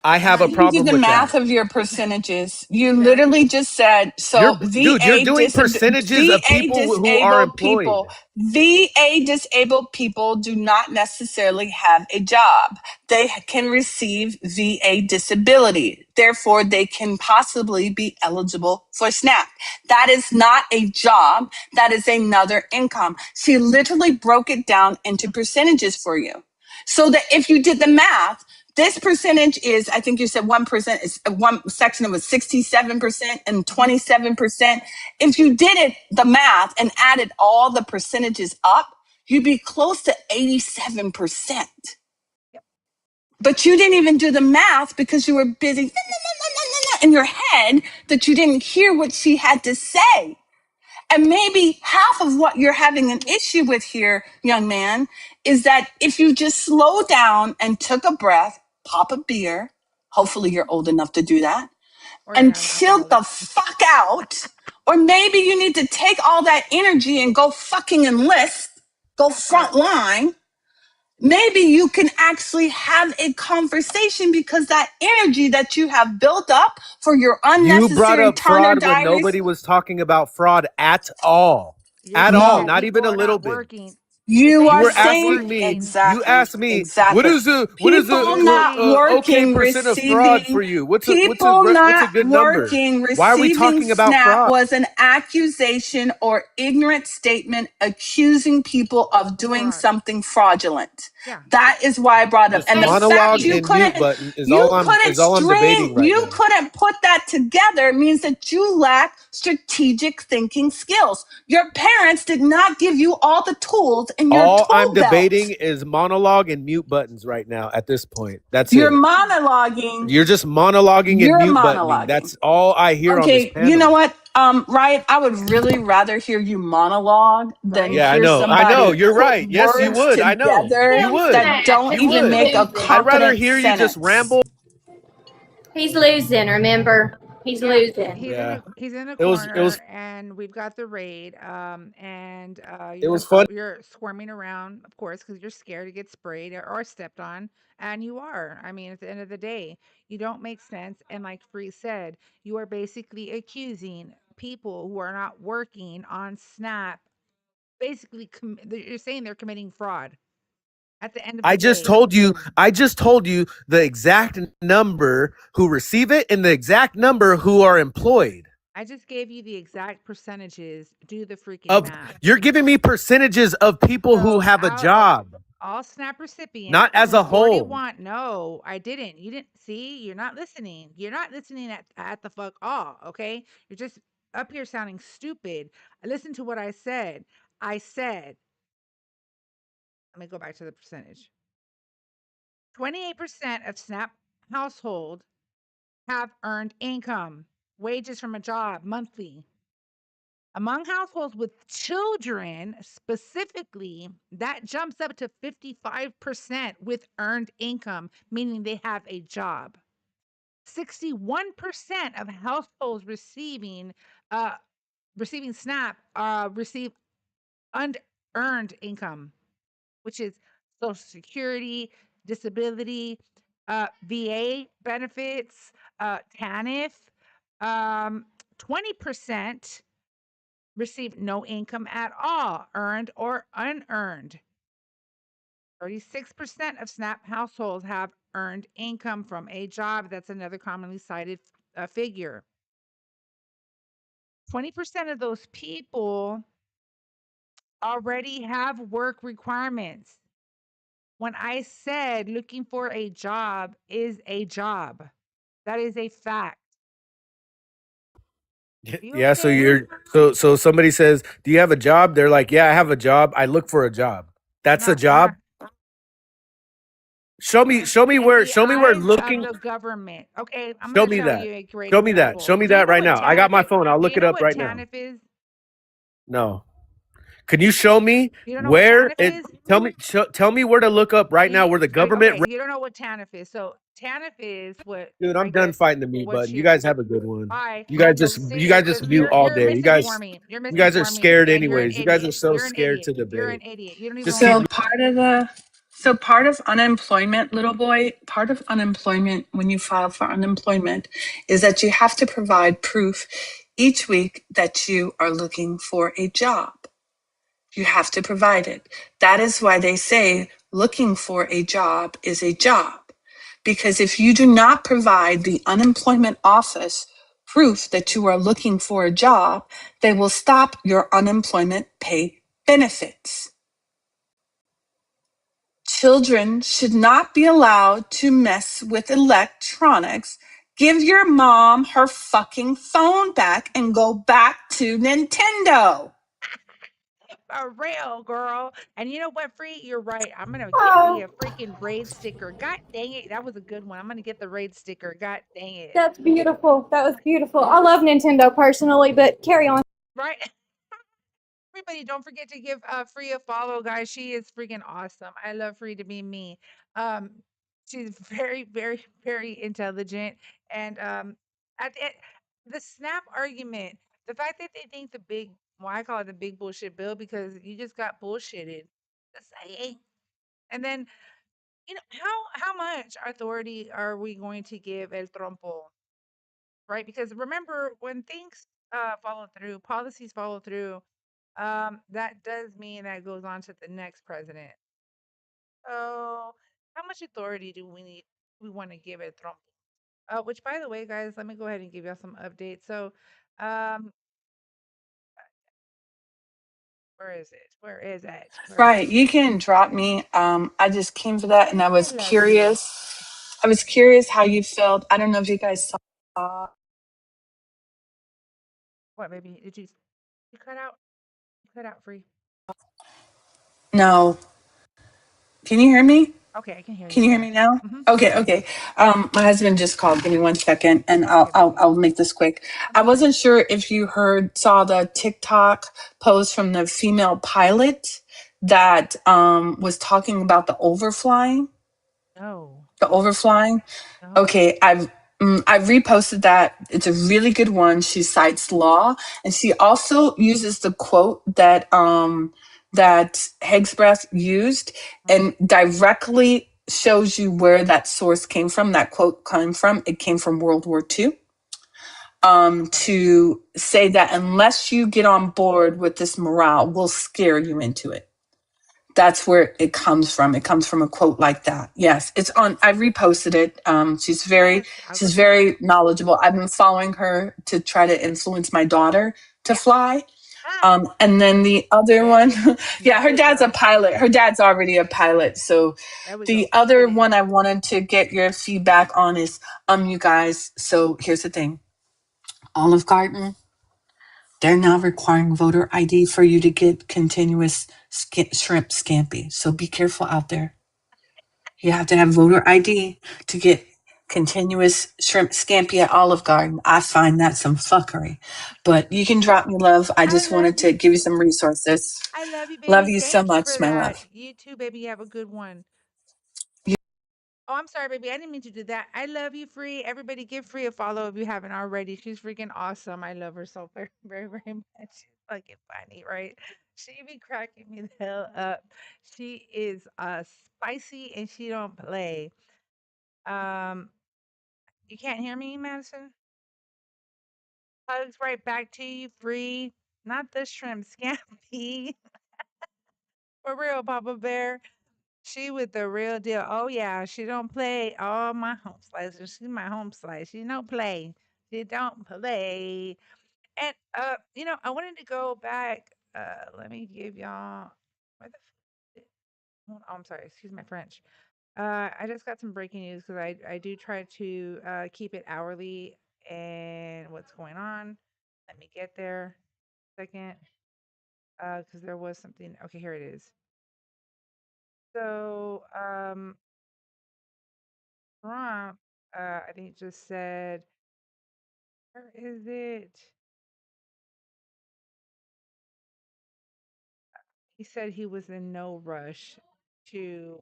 I have a You problem do the with math that. of your percentages. You literally just said so. You're doing percentages of VA people who are disabled employed. people. VA disabled people do not necessarily have a job. They can receive VA disability. Therefore, they can possibly be eligible for SNAP. That is not a job. That is another income. She literally broke it down into percentages for you. So that if you did the math, this percentage is, I think you said 1% is one section, it was 67% and 27%. If you did it, the math, and added all the percentages up, you'd be close to 87%. But you didn't even do the math because you were busy in your head that you didn't hear what she had to say. And maybe half of what you're having an issue with here, young man, is that if you just slow down and took a breath, pop a beer, hopefully you're old enough to do that, Or you're and not an chill the alcoholic. fuck out. Or maybe you need to take all that energy and go fucking enlist, go front line. Maybe you can actually have a conversation because that energy that you have built up for your You brought unnecessary up Turner fraud when diaries. nobody was talking about fraud at all. You're At saying all. No, that Not people even a are little not bit. working. You're you saying You are were people aren't saying asking me. working. You asked me what exactly. is the People not okay working, percent of fraud receiving, for you? What's people a not good number? working, Why are we receiving talking about SNAP fraud? was an accusation or ignorant statement accusing people of doing Fraud. something fraudulent. Yeah. That is why I brought it up. This And the fact monologue you and mute couldn't, button is all I'm debating right you now. couldn't put that together means that you lack strategic thinking skills. Your parents did not give you all the tools in your All I'm tool debating belt. is monologue and mute buttons right now at this point. That's You're it. monologuing. You're just monologuing and You're mute buttoning. monologuing. That's all I hear on this Okay, you know panel. what, Riot? I would really rather hear you monologue than Right. Yeah, hear I know. somebody You're put right. Yes, you words would. I know. Let together You him would. that smash don't You because even he's would. make a losing. I'd rather competent hear you just sentence. ramble. He's losing, remember? He's Yeah, losing. Yeah. he's in a It was corner, and we've got the raid. And it was fun. you're squirming around, of course, because you're scared to get sprayed or stepped on, and you are. I mean, at the end of the day, you don't make sense. And like Free said, you are basically accusing people who are not working on Snap. Basically, you're saying they're committing fraud. At the end of the day, I just told you the exact number who receive it and the exact number who are employed. I just gave you the exact percentages. Do the freaking Of math. you're giving me percentages of people who So have a out of job, all SNAP recipients, not as a whole. 41. No, I didn't. You didn't see. You're not listening. You're not listening at the fuck all. Okay, you're just up here sounding stupid. Listen to what I said. I said. Let me go back to the percentage. 28% of SNAP household have earned income, wages from a job monthly. Among households with children, specifically, that jumps up to 55% with earned income, meaning they have a job. 61% of households uh, receiving SNAP receive unearned income, which is Social Security, disability, VA benefits, TANF. 20% received no income at all, earned or unearned. 36% of SNAP households have earned income from a job. That's another commonly cited figure. 20% of those people already have work requirements. When I said looking for a job is a job, that is a fact. You Yeah, so okay? you're so somebody says, "Do you have a job?" They're like, "Yeah, I have a job. I look for a job." That's a We're job. not in the Show me where eyes of looking. the government. Okay, I'm Show gonna me tell that. you a great Show me that. example. Show me Do you that know right what now. I got my TANF? phone. I'll Do look you it know up what right now. TANF is? No. Can you show me You don't know what where TANF it is? tell me where to look up right Do now you, where the okay, government you don't know what TANF is. So TANF is what Dude, I I'm done guess fighting the mute what button. You you're guys have a good one. why You see guys just because mute all you're day. misinforming. You're You guys are misinforming scared and you're an anyways. You guys are idiot. so You're an scared idiot. to You're debate. an idiot. You don't even Just know keep So part of unemployment, little boy, part of unemployment when you file for unemployment is that you have to provide proof each week that you are looking for a job. You have to provide it. That is why they say looking for a job is a job. Because if you do not provide the unemployment office proof that you are looking for a job, they will stop your unemployment pay benefits. Children should not be allowed to mess with electronics. Give your mom her fucking phone back and go back to Nintendo. a real girl. And you know what, Free? You're right. I'm gonna get me Oh, a freaking raid sticker. God dang it. That was a good one. I'm gonna get the raid sticker. God dang it. that's beautiful. That was beautiful. I love Nintendo personally, but carry on. Right? Everybody, don't forget to give Free a follow, guys. She is freaking awesome. I love Free to be me. Um, she's very, very, very intelligent. And at the snap argument, the fact that they think the big, well, I call it the big bullshit bill because you just got bullshitted. Just saying. And then, how much authority are we going to give El Trompo, right? Because remember, when things follow through, policies follow through, that does mean that goes on to the next president. So, how much authority do we need? We want to give it Trump. Which, by the way, guys, let me go ahead and give y'all some updates. So, um, where is it? Where is it? Where is Right, it? you can drop me. I just came for that and I I was love you. curious. I was curious how you felt. I don't know if you guys saw. What, baby? Did you cut out? You cut out Free. No. Can you hear me? Okay, I can hear you. Can you hear Yeah. me now? Mm-hmm. Okay, okay. My husband just called. Give me 1 second, and Okay, baby. I'll make this quick. I I'm sorry. wasn't sure if you saw the TikTok post from the female pilot that was talking about No, the overflying. no. Okay, I've reposted that. It's a really good one. She cites law, and she also uses the quote that Hegsbrath used, Mhm. and directly shows you where that source came from. That quote came from. It came from World War II. Right. To say that unless you get on board with this morale, we'll scare you into it. That's where it comes from. It comes from a quote like that. Yes, it's on. I reposted it. Yes, I'll go She's check it out. very knowledgeable. I've been following her to try to influence my daughter to Yeah. fly. Ah, And then the other one, daddy. yeah, her Good dad's a girl. pilot. Her dad's already a pilot. So There we the go. other Get in. one I wanted to get your feedback on is, you guys. So here's the thing, Olive Garden. They're now requiring voter ID for you to get continuous shrimp scampi. So be careful out there. You have to have voter ID to get continuous shrimp scampi at Olive Garden. I find that some fuckery. But you can drop me love. I I just wanted love to you. give you some resources. I love you, Love baby. you so Thank you much, for my that. love. You too, baby. You have a good one. You- Oh, I'm sorry, baby. I didn't mean to do that. I love you, Free. Everybody give Free a follow if you haven't already. She's freaking awesome. I love her so very, very, very much. She's fucking funny, right? She be cracking me the hell up. She is spicy and she don't play. Um, you can't hear me, Madison? Hugs right back to you, Free. Not the shrimp scampi. For real, Papa Bear. She with the real deal. Oh yeah, she don't play all my home slices. She's my home slice. She don't play. She don't play. And I wanted to go back. Let me give y'all where the I'm sorry, excuse my French. I just got some breaking news because I do try to keep it hourly and what's going on. Let me get there. Second. Because there was something. Okay, here it is. So, Trump, I think just said, where is it? He said he was in no rush to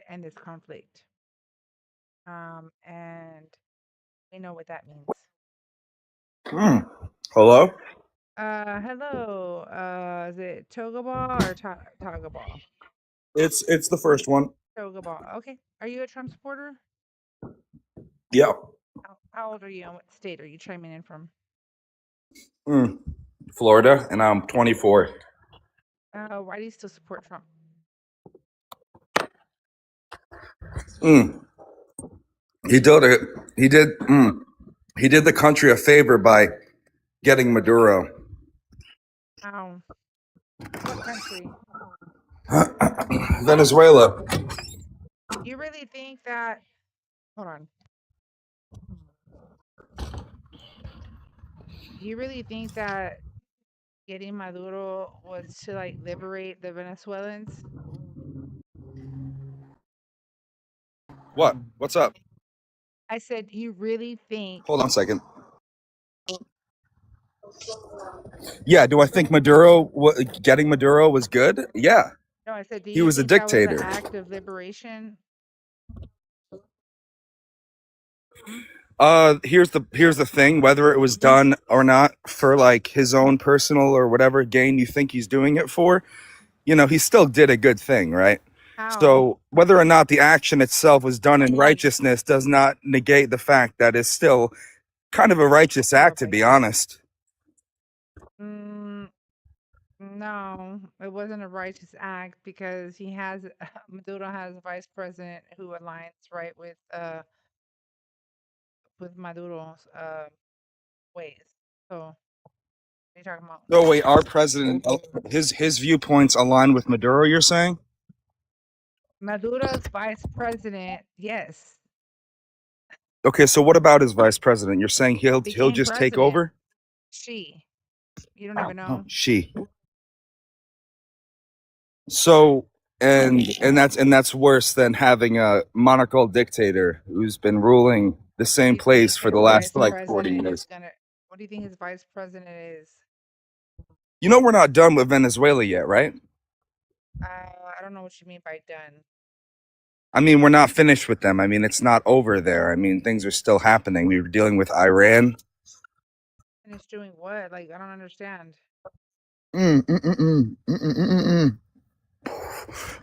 end this conflict. And we know what that means. Hello? Hello. Is it Togaball or Togaball? It's the first one. Togaball. Okay. Are you a Trump supporter? Yeah. How old are you and what state are you chiming in from? Florida, and I'm 24. Why do you still support Trump? He did it. He did the country a favor by getting Maduro. How? What country? Venezuela. You really think that? Hold on. You really think that getting Maduro was to like liberate the Venezuelans? What? What's up? I said, you really think? Hold on a second. Yeah, do I think getting Maduro was good? Yeah. No, I said, do He you was a think that was dictator. an act of liberation? Here's the thing, whether it was done or not for like his own personal or whatever gain you think he's doing it for, he still did a good thing, right? How? So whether or not the action itself was done in righteousness does not negate the fact that it's still kind of a righteous act, to be honest. No, it wasn't a righteous act because Maduro has a vice president who aligns right with Maduro's ways. So, what are you talking about? No, wait, our president, his viewpoints align with Maduro, you're saying? Maduro's vice president, yes. Okay, so what about his vice president? You're saying he'll just take over? She. You don't even know. She. So and that's worse than having a monarchical dictator who's been ruling the same place for the last like 40 years. What do you think his vice president is? We're not done with Venezuela yet, right? I don't know what you mean by done. I mean, we're not finished with them. I mean, it's not over there. I mean, things are still happening. We were dealing with Iran. Finished doing what? Like, I don't understand.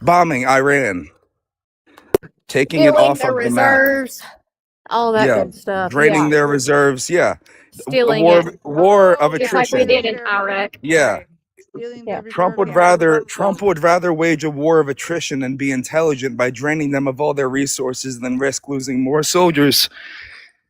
Bombing Iran. Taking it Stealing off their of the reserves, all that Yeah, good stuff. draining Yeah, their reserves. Yeah, stealing war it, of just like we attrition. did in Iraq. Yeah, Right. Stealing Yeah. the Trump reserves, would rather wage a war of attrition and be intelligent by draining them of all their resources than risk losing more soldiers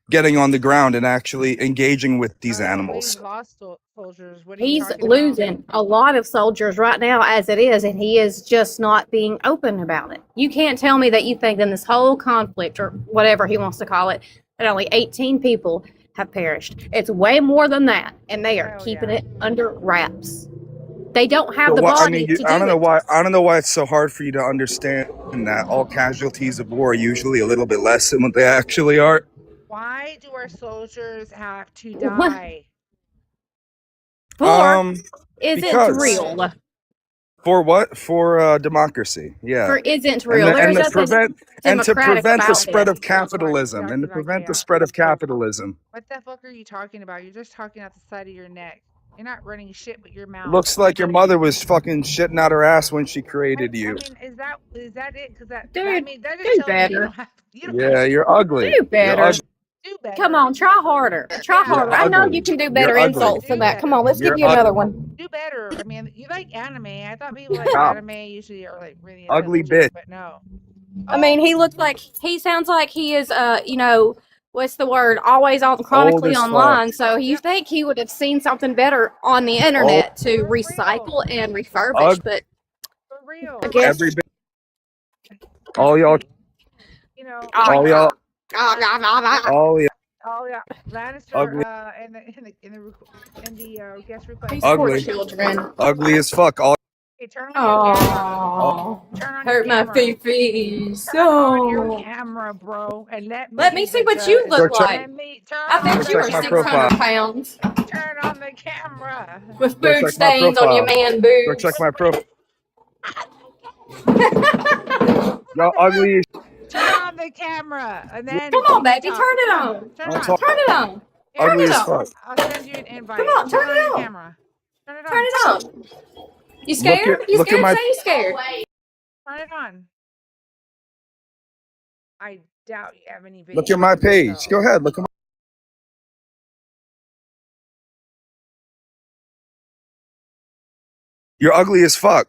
getting on the ground and actually engaging with these animals. We've lost soldiers. What are you He's talking about? losing a lot of soldiers right now as it is, and he is just not being open about it. You can't tell me that you think in this whole conflict, or whatever he wants to call it, that only 18 people have perished. It's way more than that, and they are keeping it under wraps. They don't have the body to do I don't know it. I don't know why it's so hard for you to understand that all casualties of war are usually a little bit less than what they actually are. Why do our soldiers have to die? Isn't real. For what? For democracy. Yeah. For isn't real. And There's to prevent the spread of capitalism. And to prevent the spread of capitalism. What the fuck are you talking about? You're just talking out the side of your neck. You're not running shit with your mouth. Looks like your mother was fucking shitting out her ass when she created you. I mean, is that it? Because that, dude, I mean, that do just tells better. me you don't have You're ugly. Do better. Do better. Come on, try harder. Try harder. I know you can do better insults than that. Come on, let's give you another one. Do better. I mean, you like anime. I thought people like anime usually are like really ugly bitch. But no. I mean, he sounds like he is what's the word? Always on chronically online. So you think he would have seen something better on the internet to recycle and refurbish, but for real. I guess all y'all you know all y'all Oh yeah, Lannister. Ugly. In the guest request. Ugly. Children. Ugly as fuck. All Hey, turn on your camera. Oh, Turn on your hurt my camera. feet. Turn on your So camera, bro, and let me let me see what you look like. Let me turn I on bet the you are check my 600 profile. pounds Turn on the camera. with Go food check my stains on your profile. man Go boobs. check my profile. Y'all ugly. Turn on the camera, and then Come on, we can baby, talk. turn it on. Turn it I'm on. talking Turn it on. Here, ugly it as on. fuck. I'll send you an invite. Come on, turn on it your on. camera. Turn it on. Turn it on. You Look scared? at You look at scared? my Say you scared. Turn it on. I doubt you have any videos. look at my of page. yourself. Go ahead. Look at my. You're ugly as fuck.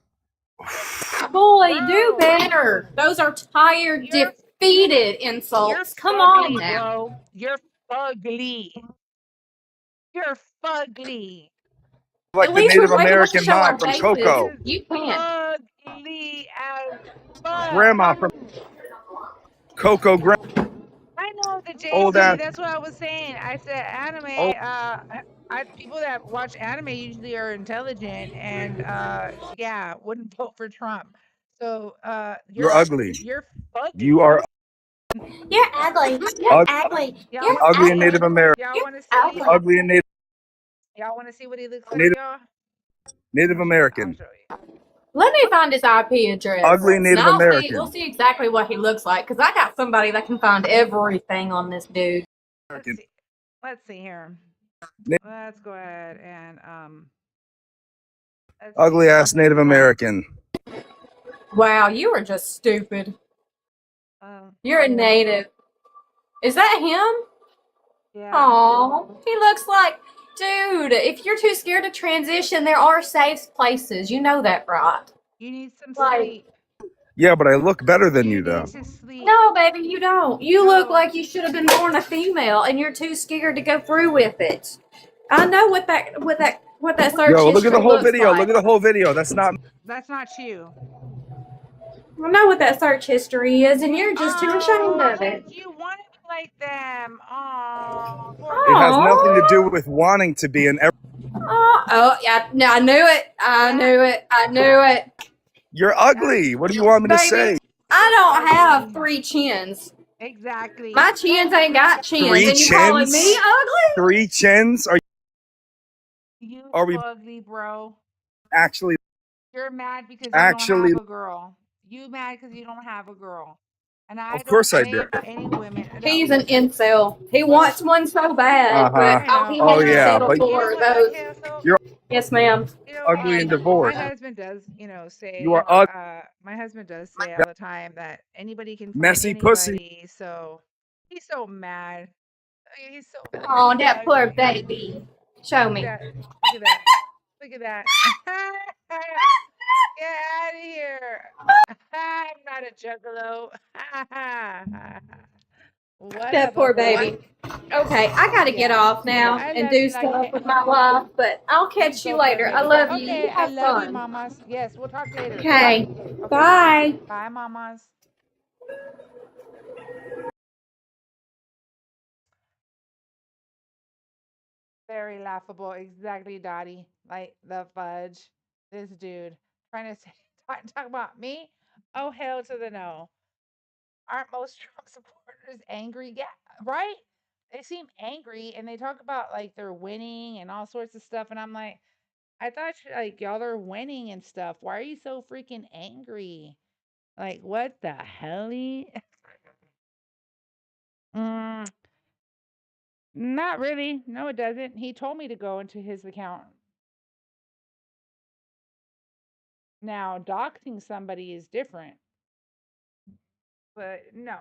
Boy, do Bro, better. Those are tired, You're- defeated You're insults. Come on fugly, now. bro. You're fugly. You're fugly. Like At the least Native we're able to American show our mom from faces. Coco. You can't. Fugly as fuck. Grandma from Coco. I know the Old JC. ass. That's what I was saying. I said anime. Old. People that watch anime usually are intelligent and yeah, wouldn't vote for Trump. So You're ugly. You're fugly. You are You're ugly. You're ugly. Y'all wanna ugly see? in Native American. Y'all want to see? ugly. Ugly in Native Y'all want to see what he looks like, Native, y'all? Native I'll American. show you. Let me find his IP address. Ugly Native Now American. we'll see exactly what he looks like because I got somebody that can find everything on this dude. Let's see here. Let's go ahead and Ugly ass Native American. Wow, you are just stupid. You're a native. Is that him? Yeah. Aw, he looks like, dude, if you're too scared to transition, there are safe places. You know that, right? You need some Like- sleep. Yeah, but I look better than you though. Need to sleep. No, baby, you don't. You look like you should have been born a female, and you're too scared to go through with it. I know what that search Yo, look at the history whole looks video. like. Look at the whole video. That's not. That's not you. I know what that search history is, and you're just too ashamed of it. You want to be like them. Oh, It has nothing to do with wanting to be an. Oh, yeah. No, I knew it. I knew it. You're ugly. What do you want me to Baby, say? I don't have 3 chins. Exactly. My chins ain't got chins, 3 and you calling me chins? ugly? 3 chins? Are we ugly, bro? actually? You're mad because you Actually, don't have a girl. You mad because you don't have a girl. And I of course I don't do. blame any women. He's an incel. He wants one so bad, but he Oh, has to yeah, settle but for those. you're Yes, ma'am. ugly and divorced. My husband does, say. You are ugly. My husband does say all the time that anybody can find Messy anybody. pussy. So he's so mad. He's so. Oh, that poor baby. Show me. Look at that. Look at that. Get out of here. I'm not a juggalo. That poor baby. Okay, I gotta get off now and do stuff with my life, but I'll catch you later. I love you. Okay, You have I love fun. you, mamas. Yes, we'll talk later. Okay, bye. Bye, mamas. Very laughable. Exactly, Dottie. Like the fudge. This dude trying to say, talk about me. Oh, hell to the no. Aren't most Trump supporters angry? Yeah, right? They seem angry and they talk about like they're winning and all sorts of stuff. And I'm like, I thought like y'all are winning and stuff. Why are you so freaking angry? Like, what the hell? Not really. No, it doesn't. He told me to go into his account. Now, doxing somebody is different. But no.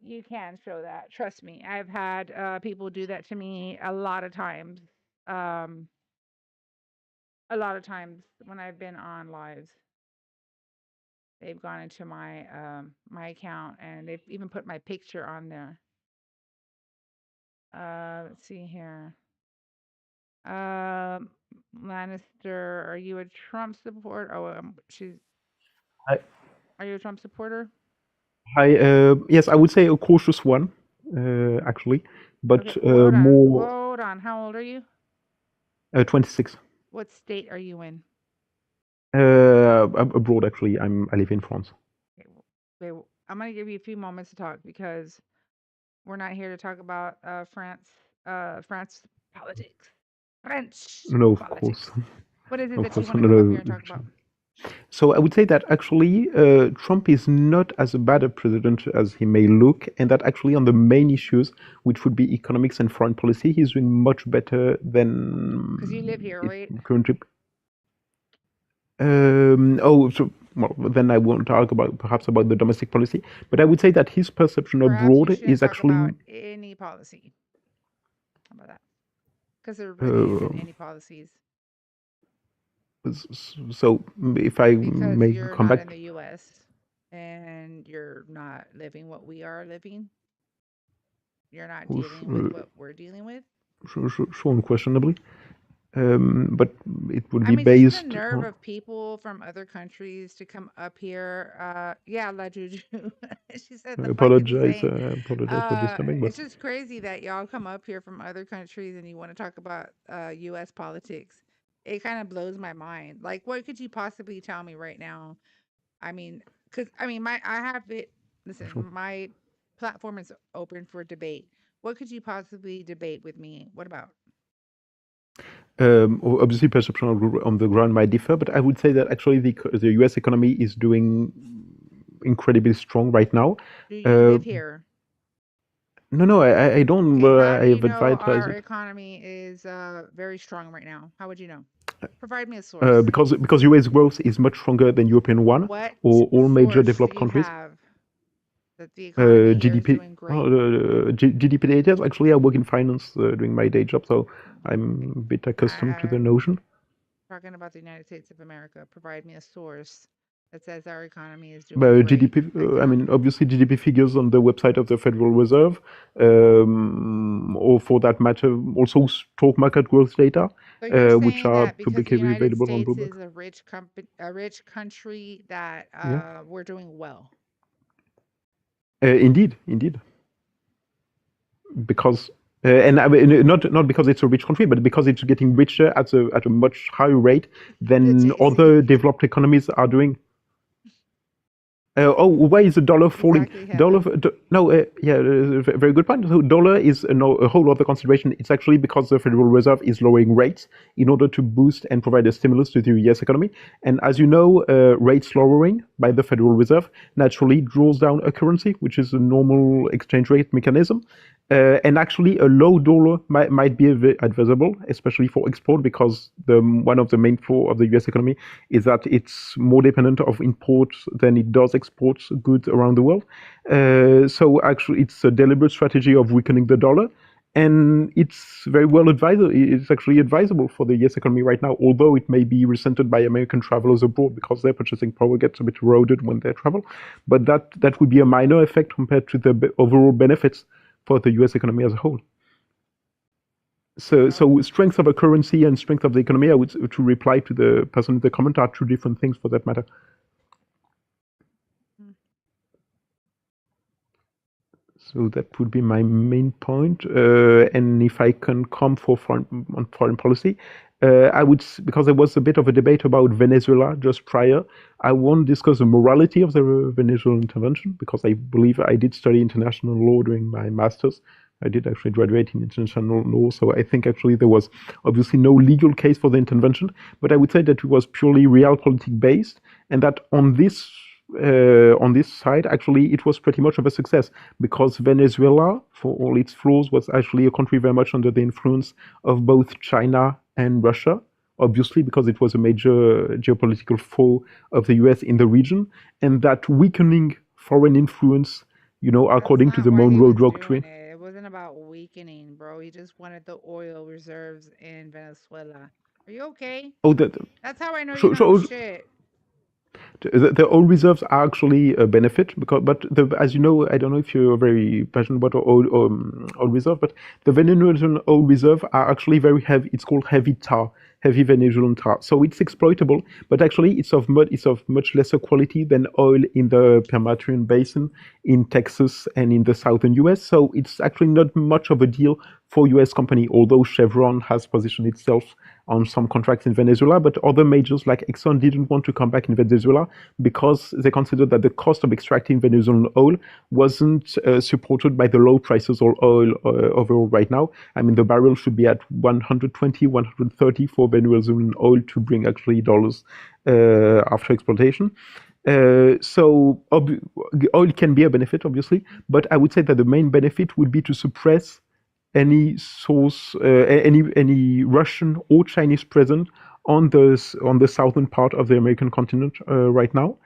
You can show that. Trust me. I've had people do that to me a lot of times. A lot of times when I've been on lives. They've gone into my my account and they've even put my picture on there. Let's see here. Lannister, are you a Trump supporter? Oh, she's. Hi. Are you a Trump supporter? Hi. Yes, I would say a cautious one. actually, but Okay, well, more hold on. How old are you? 26. What state are you in? Abroad, actually. I live in France. Okay, wait, I'm gonna give you a few moments to talk because we're not here to talk about France politics. French No, of politics. course, What is it of that you course, want to come up here and talk about? So I would say that actually Trump is not as bad a president as he may look, and that actually on the main issues, which would be economics and foreign policy, he's doing much better than Because you live here, his right? current. So well, then I won't talk about perhaps about the domestic policy, but I would say that his perception Perhaps you abroad shouldn't is talk actually. about any policy. How about that? Because there really isn't any policies. So if I Because may you're come not back. in the U.S. and you're not living what we are living. You're not dealing with what we're dealing with. Sure, unquestionably. But it would be I mean, just based the nerve on. of people from other countries to come up here. Yeah, La Juju. She said I the fucking apologize. same. Apologize for disturbing, but It's just crazy that y'all come up here from other countries and you want to talk about U.S. politics. It kind of blows my mind. Like, what could you possibly tell me right now? I mean, because I mean, I have it. Listen, sure. my platform is open for debate. What could you possibly debate with me? What about? Obviously, perception on the ground might differ, but I would say that actually the U.S. economy is doing incredibly strong right now. Do you live here? No, I don't. Okay, how I do you have know advertised our it economy is very strong right now? How would you know? Provide me a source. because U.S. growth is much stronger than European one What or all major source do developed you countries. have that the economy here is GDP. doing great? GDP data. Actually, I work in finance doing my day job, so I'm a bit accustomed to the notion. Talking about the United States of America. Provide me a source that says our economy is doing great. GDP. I mean, obviously, GDP figures on the website of the Federal Reserve, or for that matter, also stock market growth data, So you're which saying are that because the publicly United available on States Bloomberg. is a rich country that Yeah. we're doing well. Indeed, because and I mean, not because it's a rich country, but because it's getting richer at a much higher rate than other developed economies are doing. Why is the dollar falling? Exactly, Very good point. So dollar is a whole other consideration. It's actually because the Federal Reserve is lowering rates in order to boost and provide a stimulus to the U.S. economy. And as you know, rates lowering by the Federal Reserve naturally draws down a currency, which is a normal exchange rate mechanism. And actually, a low dollar might be advisable, especially for export, because one of the main flaws of the U.S. economy is that it's more dependent of imports than it does exports goods around the world. So actually, it's a deliberate strategy of weakening the dollar, and it's very well advised. It's actually advisable for the U.S. economy right now, although it may be resented by American travelers abroad because their purchasing power gets a bit eroded when they travel. But that would be a minor effect compared to the overall benefits for the U.S. economy as a whole. So strength of a currency and strength of the economy, I would to reply to the person in the comment, are two different things for that matter. So that would be my main point. And if I can come for foreign policy, I would, because there was a bit of a debate about Venezuela just prior, I won't discuss the morality of the Venezuelan intervention, because I believe I did study international law during my master's. I did actually graduate in international law, so I think actually there was obviously no legal case for the intervention, but I would say that it was purely realpolitik based, and that on this side, actually, it was pretty much of a success, because Venezuela, for all its flaws, was actually a country very much under the influence of both China and Russia, obviously, because it was a major geopolitical foe of the US in the region, and that weakening foreign influence, according to the Monroe Doctrine. It wasn't about weakening, bro. He just wanted the oil reserves in Venezuela. Are you okay? Oh, that's how I know you know shit. The oil reserves are actually a benefit but as you know, I don't know if you're very passionate about oil reserve, but the Venezuelan oil reserve are actually very heavy. It's called heavy Venezuelan tar. So it's exploitable, but actually it's of much lesser quality than oil in the Permian Basin, in Texas, and in the southern US. So it's actually not much of a deal for US company, although Chevron has positioned itself on some contracts in Venezuela, but other majors like Exxon didn't want to come back in Venezuela because they considered that the cost of extracting Venezuelan oil wasn't supported by the low prices of oil overall right now. I mean, the barrel should be at 120, 130 for Venezuelan oil to bring actually dollars after exploitation. So oil can be a benefit, obviously, but I would say that the main benefit would be to suppress any source, any Russian or Chinese presence on the southern part of the American continent right now,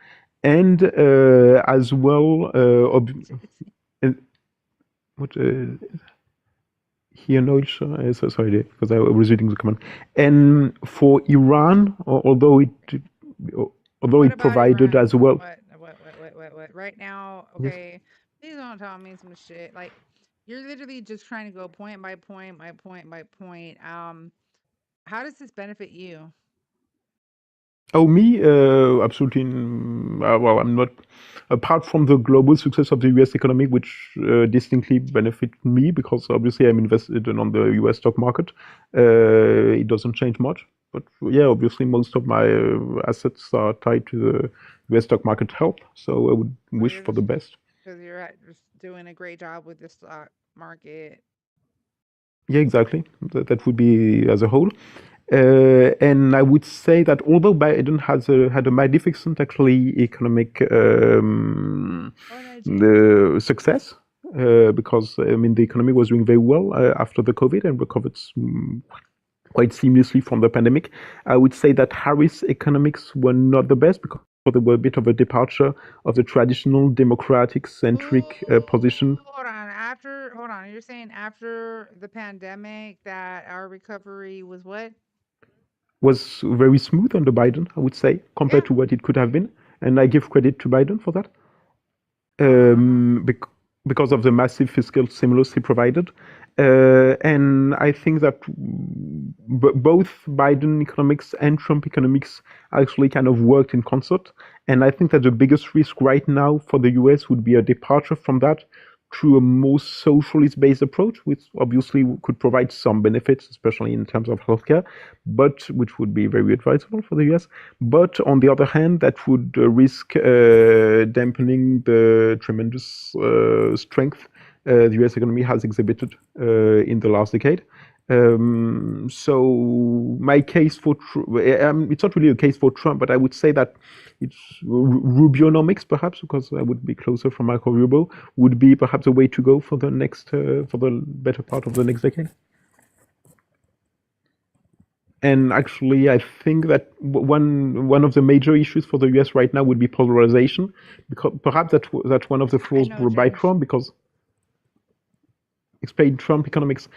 and as well, what here no, sorry, because I was reading the comment. And for Iran, although it provided Iran? as well. What? Right now, okay. Please don't tell me some shit. Like, you're literally just trying to go point by point by point by point. How does this benefit you? Oh, me? Absolutely. Well, I'm not. Apart from the global success of the US economy, which distinctly benefit me because obviously I'm invested on the US stock market, it doesn't change much. But yeah, obviously most of my assets are tied to the US stock market health. So I would wish for the best. Because you're just doing a great job with the stock market. Yeah, exactly. That would be as a whole. And I would say that although Biden had a magnificent actually economic success, because I mean the economy was doing very well after the COVID and recovered quite seamlessly from the pandemic. I would say that Harris economics were not the best because there were a bit of a departure of the traditional democratic-centric position. Hold on. You're saying after the pandemic that our recovery was what? Was very smooth under Biden, I would say, compared to what it could have been. And I give credit to Biden for that. Because of the massive fiscal stimulus he provided. And I think that both Biden economics and Trump economics actually kind of worked in concert. And I think that the biggest risk right now for the US would be a departure from that through a more socialist-based approach, which obviously could provide some benefits, especially in terms of healthcare, but which would be very advisable for the US. But on the other hand, that would risk dampening the tremendous strength the US economy has exhibited in the last decade. So my case for it's not really a case for Trump, but I would say that it's Rubionomics, perhaps, because I would be closer from Marco Rubio, would be perhaps a way to go for the next for the better part of the next decade. And actually, I think that one of the major issues for the US right now would be polarization, because perhaps that's one of the flaws by Trump, because explain Trump economics.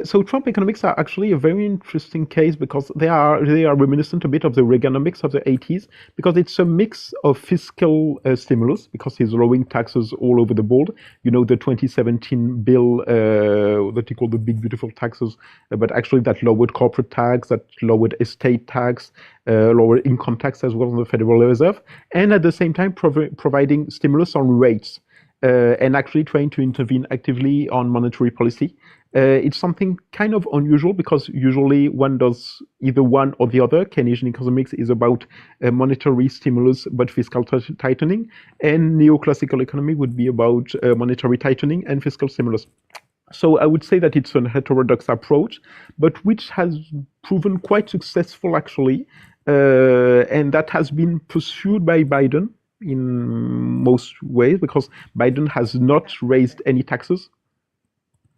So Trump economics are actually a very interesting case because they are reminiscent a bit of the Reaganomics of the 80s, because it's a mix of fiscal stimulus, because he's lowering taxes all over the board. You know, the 2017 bill that he called the big beautiful taxes, but actually that lowered corporate tax, that lowered estate tax, lowered income tax as well on the Federal Reserve, and at the same time providing stimulus on rates. And actually trying to intervene actively on monetary policy. It's something kind of unusual because usually one does either one or the other. Keynesian economics is about monetary stimulus but fiscal tightening, and neoclassical economy would be about monetary tightening and fiscal stimulus. So I would say that it's a heterodox approach, but which has proven quite successful actually, and that has been pursued by Biden in most ways, because Biden has not raised any taxes.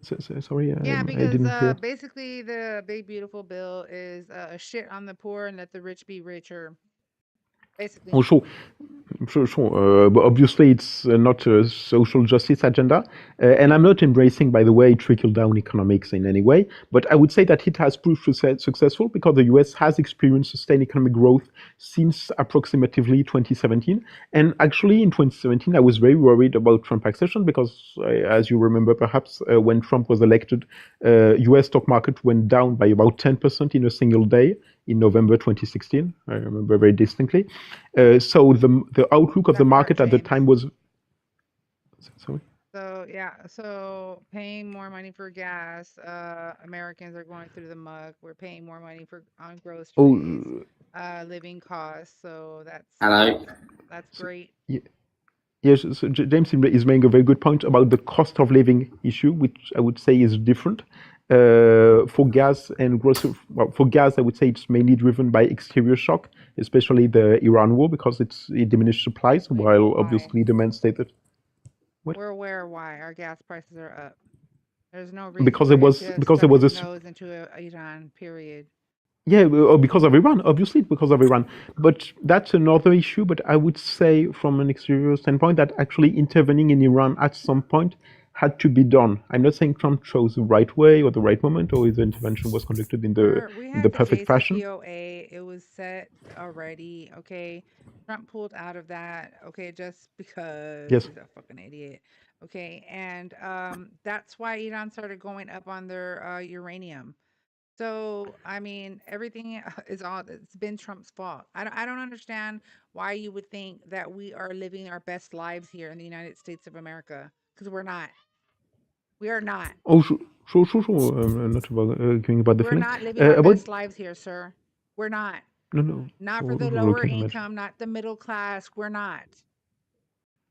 Sorry, yeah, I because didn't hear. basically the big beautiful bill is a shit on the poor and let the rich be richer. Basically. Oh, sure. Sure. But obviously, it's not a social justice agenda. And I'm not embracing, by the way, trickle down economics in any way. But I would say that it has proved successful because the US has experienced sustained economic growth since approximately 2017. And actually, in 2017, I was very worried about Trump accession because, as you remember, perhaps when Trump was elected, US stock market went down by about 10% in a single day in November 2016. I remember very distinctly. So the outlook of the market at the time was. Sorry. So yeah, so paying more money for gas. Americans are going through the muck. We're paying more money on groceries, Oh, living costs. So Hello. that's great. yes. So James is making a very good point about the cost of living issue, which I would say is different. For gas and grocery, well, for gas, I would say it's mainly driven by exterior shock, especially the Iran war, because it diminished supplies, while obviously demand stayed. What? We're aware why our gas prices are up. There's no reason Because for there him was to because there stuck was his a nose into Iran. Period. Yeah, because of Iran, obviously, because of Iran. But that's another issue. But I would say, from an exterior standpoint, that actually intervening in Iran at some point had to be done. I'm not saying Trump chose the right way or the right moment, or his intervention was conducted We in the had the perfect fashion. JCPOA. It was set already. Okay, Trump pulled out of that. Okay, just because Yes. he's a fucking idiot. Okay, and that's why Iran started going up on their uranium. So, I mean, everything it's been Trump's fault. I don't understand why you would think that we are living our best lives here in the United States of America, because we're not. We are not. Oh, sure. Not about going about the We're feeling. not living our About best lives here, sir. We're not. no, no, Not for sure, the sure, lower can imagine. income, not the middle class. We're not.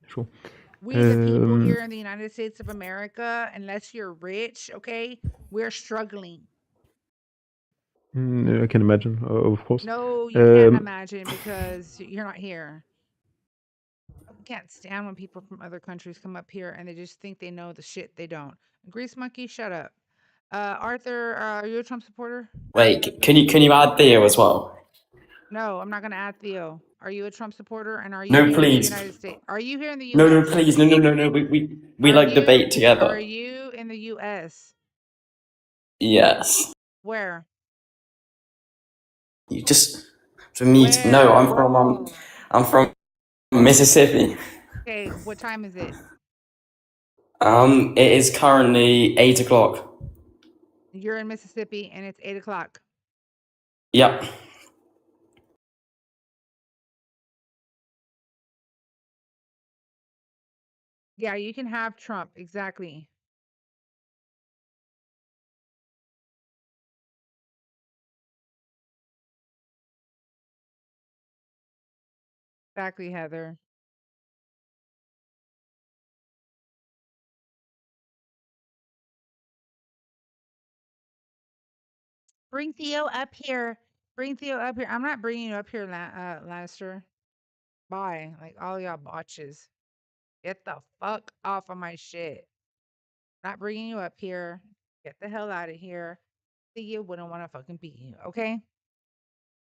Sure. We, the people Um, here in the United States of America, unless you're rich, okay, we're struggling. I can imagine, of course. No, you can't Um, imagine because you're not here. I can't stand when people from other countries come up here and they just think they know the shit they don't. Grease monkey, shut up. Arthur, are you a Trump supporter? Wait, can you add Theo as well? No, I'm not going to add Theo. Are you a Trump supporter? And are you No, here in the please. United States? Are you here in the No, US? please. No. We Are like you debate together. are you in the US? Yes. Where? You just for me. No, Where? I'm from Mississippi. Okay, what time is it? It is currently 8 o'clock. You're in Mississippi and it's 8 o'clock. Yep. Yeah, you can have Trump. Exactly. Exactly, Heather. Bring Theo up here. Bring Theo up here. I'm not bringing you up here, Lannister. Bye. Like all y'all botches. Get the fuck off of my shit. Not bringing you up here. Get the hell out of here. Theo wouldn't want to fucking beat you. Okay.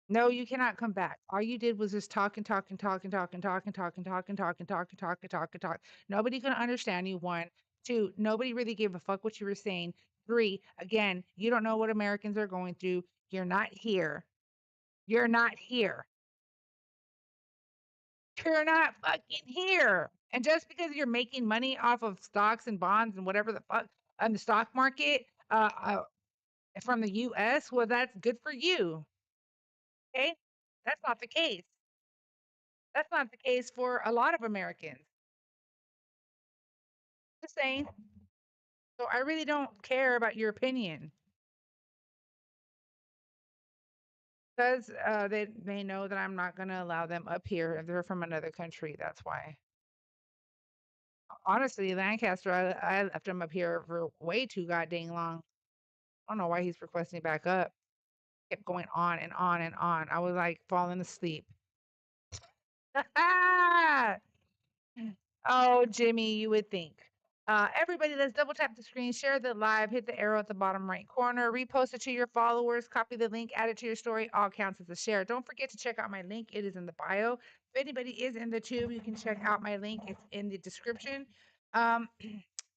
No, you cannot come back. All you did was just talk and talk and talk and talk and talk and talk and talk and talk and talk and talk and talk and talk. Nobody can understand you. One, two, nobody really gave a fuck what you were saying. Three, again, you don't know what Americans are going through. You're not here. You're not here. You're not fucking here. And just because you're making money off of stocks and bonds and whatever the fuck on the stock market from the US, well, that's good for you. Okay. That's not the case. That's not the case for a lot of Americans. Just saying. So I really don't care about your opinion because they know that I'm not going to allow them up here if they're from another country. That's why. Honestly, Lancaster, I left him up here for way too goddamn long. I don't know why he's requesting back up. Kept going on and on and on. I was like falling asleep. Oh, Jimmy, you would think. Everybody, let's double tap the screen, share the live, hit the arrow at the bottom right corner, repost it to your followers, copy the link, add it to your story. All counts as a share. Don't forget to check out my link. It is in the bio. If anybody is in the tube, you can check out my link. It's in the description.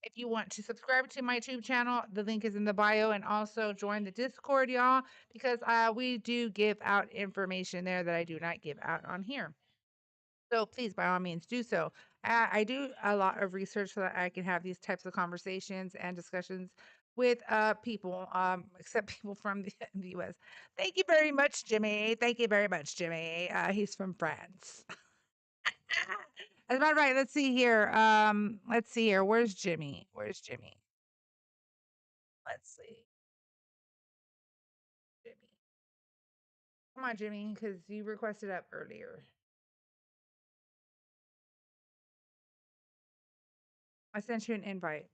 If you want to subscribe to my tube channel, the link is in the bio, and also join the Discord, y'all, because we do give out information there that I do not give out on here. So please, by all means, do so. I do a lot of research so that I can have these types of conversations and discussions with people, except people from the U.S. Thank you very much, Jimmy. Thank you very much, Jimmy. He's from France. As a matter of fact, let's see here. Let's see here. Where's Jimmy? Where's Jimmy? Let's see. Jimmy. Come on, Jimmy, because you requested up earlier. I sent you an invite.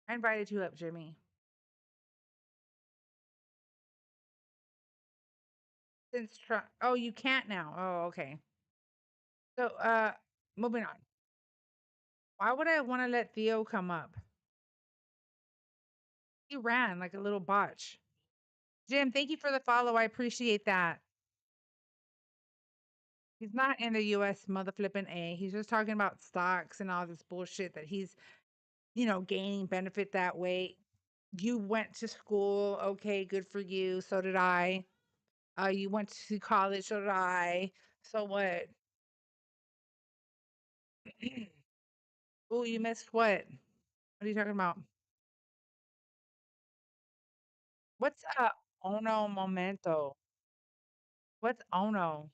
I invited you up, Jimmy. Since Trump, oh, you can't now. Oh, okay. So, moving on. Why would I want to let Theo come up? He ran like a little botch. Jim, thank you for the follow. I appreciate that. He's not in the U.S. mother flipping A. He's just talking about stocks and all this bullshit that he's, gaining benefit that way. You went to school. Okay, good for you. So did I. You went to college. So did I. So what? Oh, you missed what? What are you talking about? What's Ono Momento? What's Ono?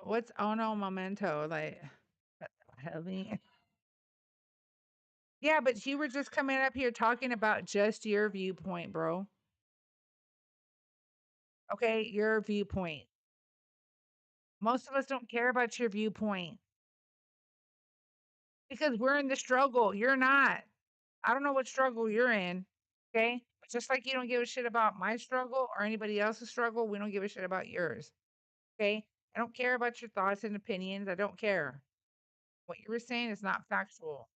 What's Ono Momento? Like, what the hell? Yeah, but you were just coming up here talking about just your viewpoint, bro. Okay, your viewpoint. Most of us don't care about your viewpoint because we're in the struggle. You're not. I don't know what struggle you're in. Okay. But just like you don't give a shit about my struggle or anybody else's struggle, we don't give a shit about yours. Okay. I don't care about your thoughts and opinions. I don't care. What you were saying is not factual.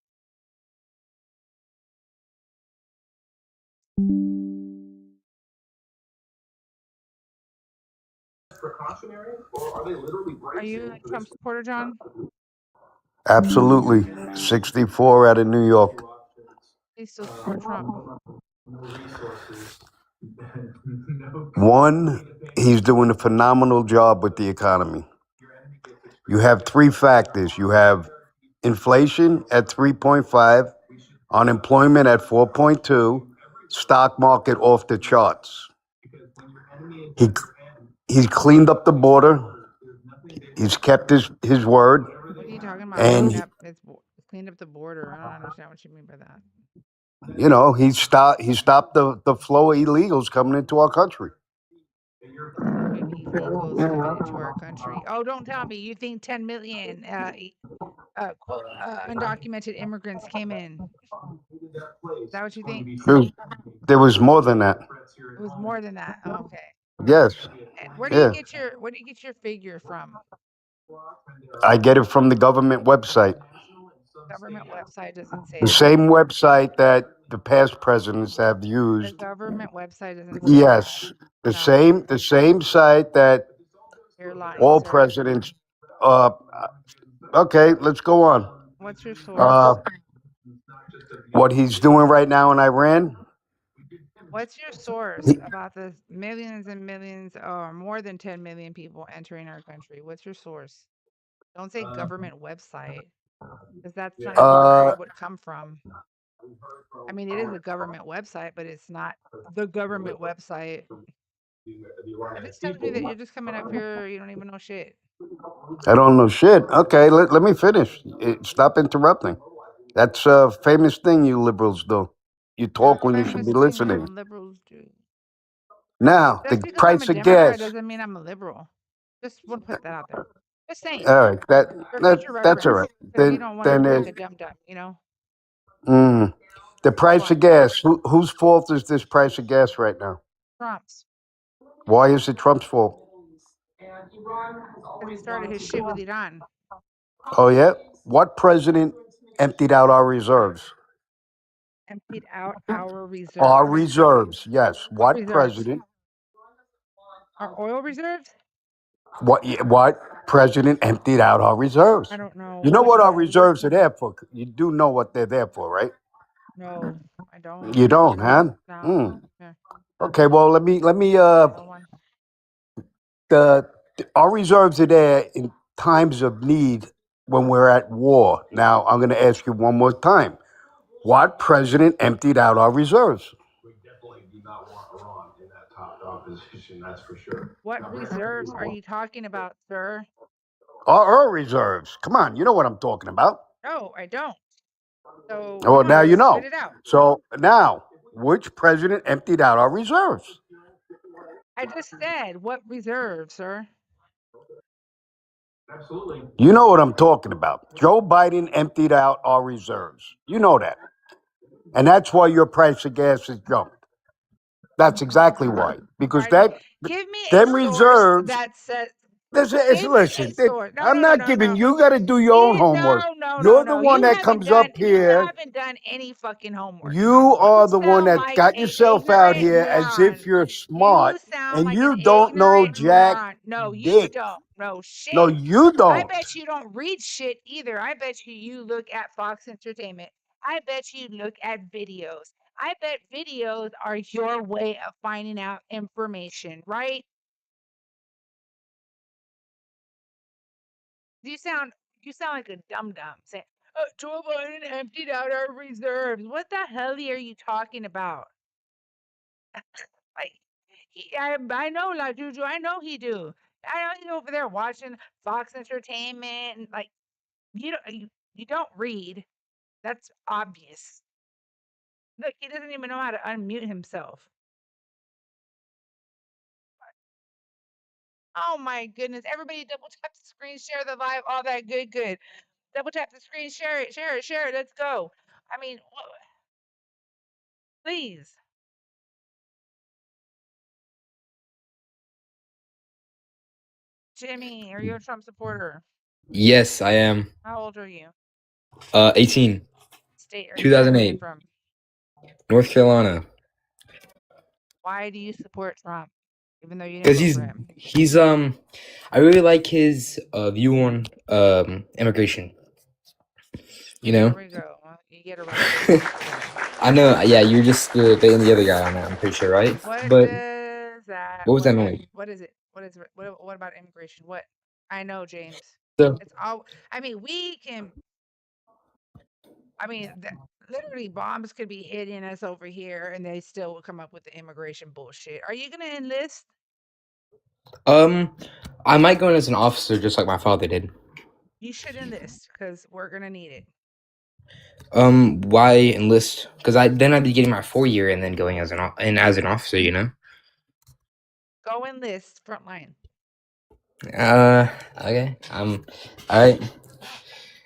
Are you a Trump supporter, John? Absolutely. 64 out of New York. You still support Trump? One, he's doing a phenomenal job with the economy. You have three factors. You have inflation at 3.5, unemployment at 4.2, stock market off the charts. He's cleaned up the border. He's kept his word. What are you talking about? And Cleaned up the border. I don't understand what you mean by that. he stopped the flow of illegals coming into our country. Illegals coming into our country. Oh, don't tell me you think 10 million undocumented immigrants came in. Is that what you think? There was more than that. It was more than that. Oh, okay. Yes. Where do you get your figure from? I get it from the government website. Government website doesn't say the that. Same website that the past presidents have used. The government website doesn't say yes. That. The same site that You're lying, all sir. presidents okay, let's go on. What's your source? What he's doing right now in Iran? What's your source about the millions and millions or more than 10 million people entering our country? What's your source? Don't say government website, because that's not even where it would come from. I mean, it is a government website, but it's not the government website. This tells me that you're just coming up here, you don't even know shit. I don't know shit. Okay, let me finish. Stop interrupting. That's a famous thing you liberals do. You talk when you should be listening. Liberals do. Now, Just the because price I'm a of Democrat gas. doesn't mean I'm a liberal. Just want to put that out there. Just saying. All right, that's all right. Then you don't want to look like a dum-dum, The price of gas. Whose fault is this price of gas right now? Trump's. Why is it Trump's fault? Because he started his shit with Iran. Oh, yeah? What president emptied out our reserves? Emptied out our reserves. Our reserves, yes. What reserves? president? Our oil reserves? What president emptied out our reserves? I don't know. You know Which what our one? reserves are there for? You do know what they're there for, right? No, I don't. You don't, huh? No. Yeah. Okay, well let me our reserves are there in times of need when we're at war. Now I'm going to ask you one more time. What president emptied out our reserves? We definitely do not want Iran in that top dog position, that's for sure. What reserves are you talking about, sir? Our reserves. Come on, you know what I'm talking about. No, I don't. So Oh, now you know. spit it out. So now, which president emptied out our reserves? I just said what reserves, sir? Absolutely. You know what I'm talking about. Joe Biden emptied out our reserves. You know that. And that's why your price of gas has jumped. That's exactly why. Because give me them a reserves. That says. Listen, No, I'm not giving. You got to do your own homework. You're the one that comes up here. You haven't done any fucking homework. You are the one that got yourself out here as if you're smart, and you don't know jack. No, you don't know shit. No, you don't. I bet you don't read shit either. I bet you look at Fox Entertainment. I bet you look at videos. I bet videos are your way of finding out information, right? You sound like a dum-dum saying, "Oh, Joe Biden emptied out our reserves." What the hell are you talking about? Like, I know La Juju. I know he do. I know he's over there watching Fox Entertainment and like you don't read. That's obvious. Look, he doesn't even know how to unmute himself. Oh my goodness! Everybody, double tap the screen, share the live, all that good. Double tap the screen, share it. Let's go. I mean, please. Jimmy, are you a Trump supporter? Yes, I am. How old are you? 18. State are 2008. you from? North Carolina. Why do you support Trump, even though you Because didn't vote for him? he's I really like his view on immigration. You know. There we go. You get arrested. I know. Yeah, you're just debating the other guy on that. I'm pretty sure, right? What But does that? what was that noise? What is it? What about immigration? What? I know, James. So it's all. I mean, we can. I mean, literally, bombs could be hitting us over here, and they still will come up with the immigration bullshit. Are you gonna enlist? I might go in as an officer, just like my father did. You should enlist because we're gonna need it. Why enlist? Because I'd be getting my 4-year and then going as an officer. You know. Go enlist frontline. Okay. All right.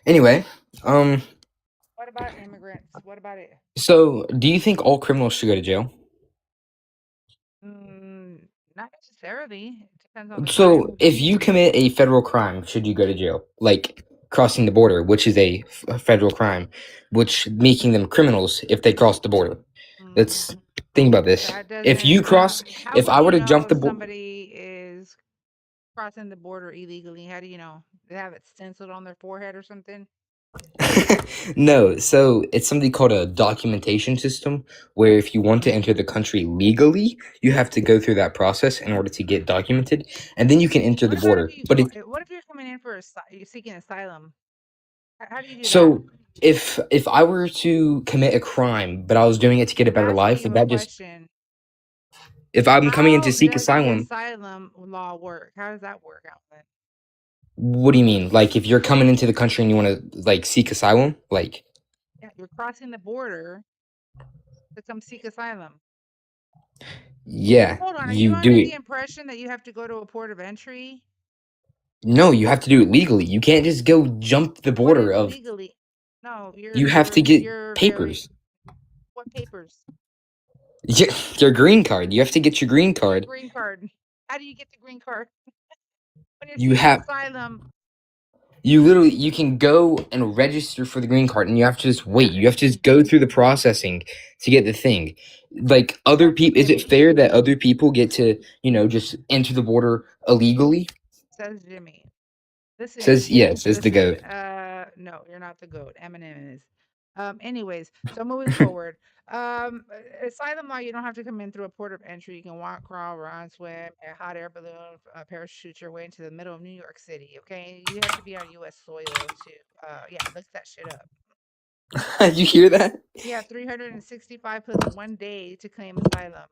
Anyway, What about immigrants? What about it? So, do you think all criminals should go to jail? Not necessarily. It depends on the So, crime. if you commit a federal crime, should you go to jail? Like crossing the border, which is a federal crime, which making them criminals if they cross the border. Let's think about this. If you cross, if I were to jump the border, somebody is crossing the border illegally. How do you know? They have it stenciled on their forehead or something? No, so it's something called a documentation system, where if you want to enter the country legally, you have to go through that process in order to get documented, and then you can enter the border. But what if you're coming in for you're seeking asylum? How do you do that? So if I were to commit a crime, but I was doing it to get a better life, would that just? If I'm coming in to seek asylum, asylum law work? How does that work out then? What do you mean? Like if you're coming into the country and you want to like seek asylum, like? Yeah, you're crossing the border to come seek asylum. Yeah, hold on. Are you you do under it. the impression that you have to go to a port of entry? No, you have to do it legally. You can't just go jump the border of. Legally, no. You have to get papers. What papers? Your green card. You have to get your green card. Green card. How do you get the green card? When you're You seeking have asylum, you can go and register for the green card, and you have to just wait. You have to just go through the processing to get the thing. Like other people, is it fair that other people get to just enter the border illegally? says Jimmy. Listen, Says the goat. no, you're not the goat. Eminem is. Anyways, so moving forward, asylum law, you don't have to come in through a port of entry. You can walk, crawl, run, swim, a hot air balloon, parachute your way into the middle of New York City. Okay, you have to be on U.S. soil to, yeah, look that shit up. You hear that? You have 365 plus 1 day to claim asylum.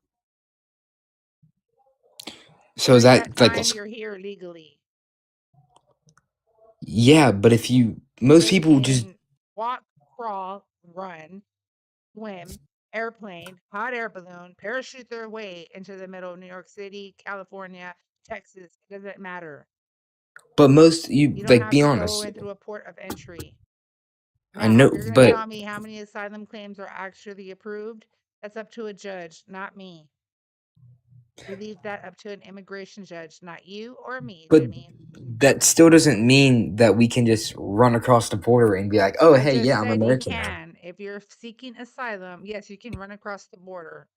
So is During that that like time, you're here legally. yeah? But if most They people just can walk, crawl, run, swim, airplane, hot air balloon, parachute their way into the middle of New York City, California, Texas. It doesn't matter. but most You don't like have be to go honest. in through a port of entry. I Now, know, if you're going to but tell me how many asylum claims are actually approved, that's up to a judge, not me. We leave that up to an immigration judge, not you or me, but Jimmy. that still doesn't mean that we can just run across the border and be like, oh I hey, just yeah, I'm said you American now. can. If you're seeking asylum, yes, you can run across the border.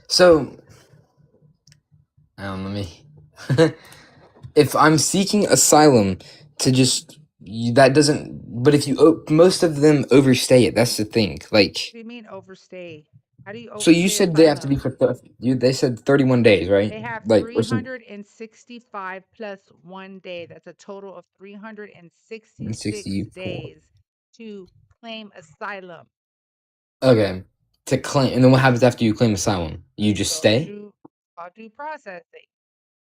So let me. If I'm seeking asylum to that doesn't. But if most of them overstay it, that's the thing. Like, What do you mean overstay? How do you so you overstay said they have to be asylum? for they said 31 days, right? They have Like, or some 365 plus 1 day. That's a total of 366 64. days to claim asylum. Okay, to claim, and then what happens after you claim asylum? You just Go stay. through due process.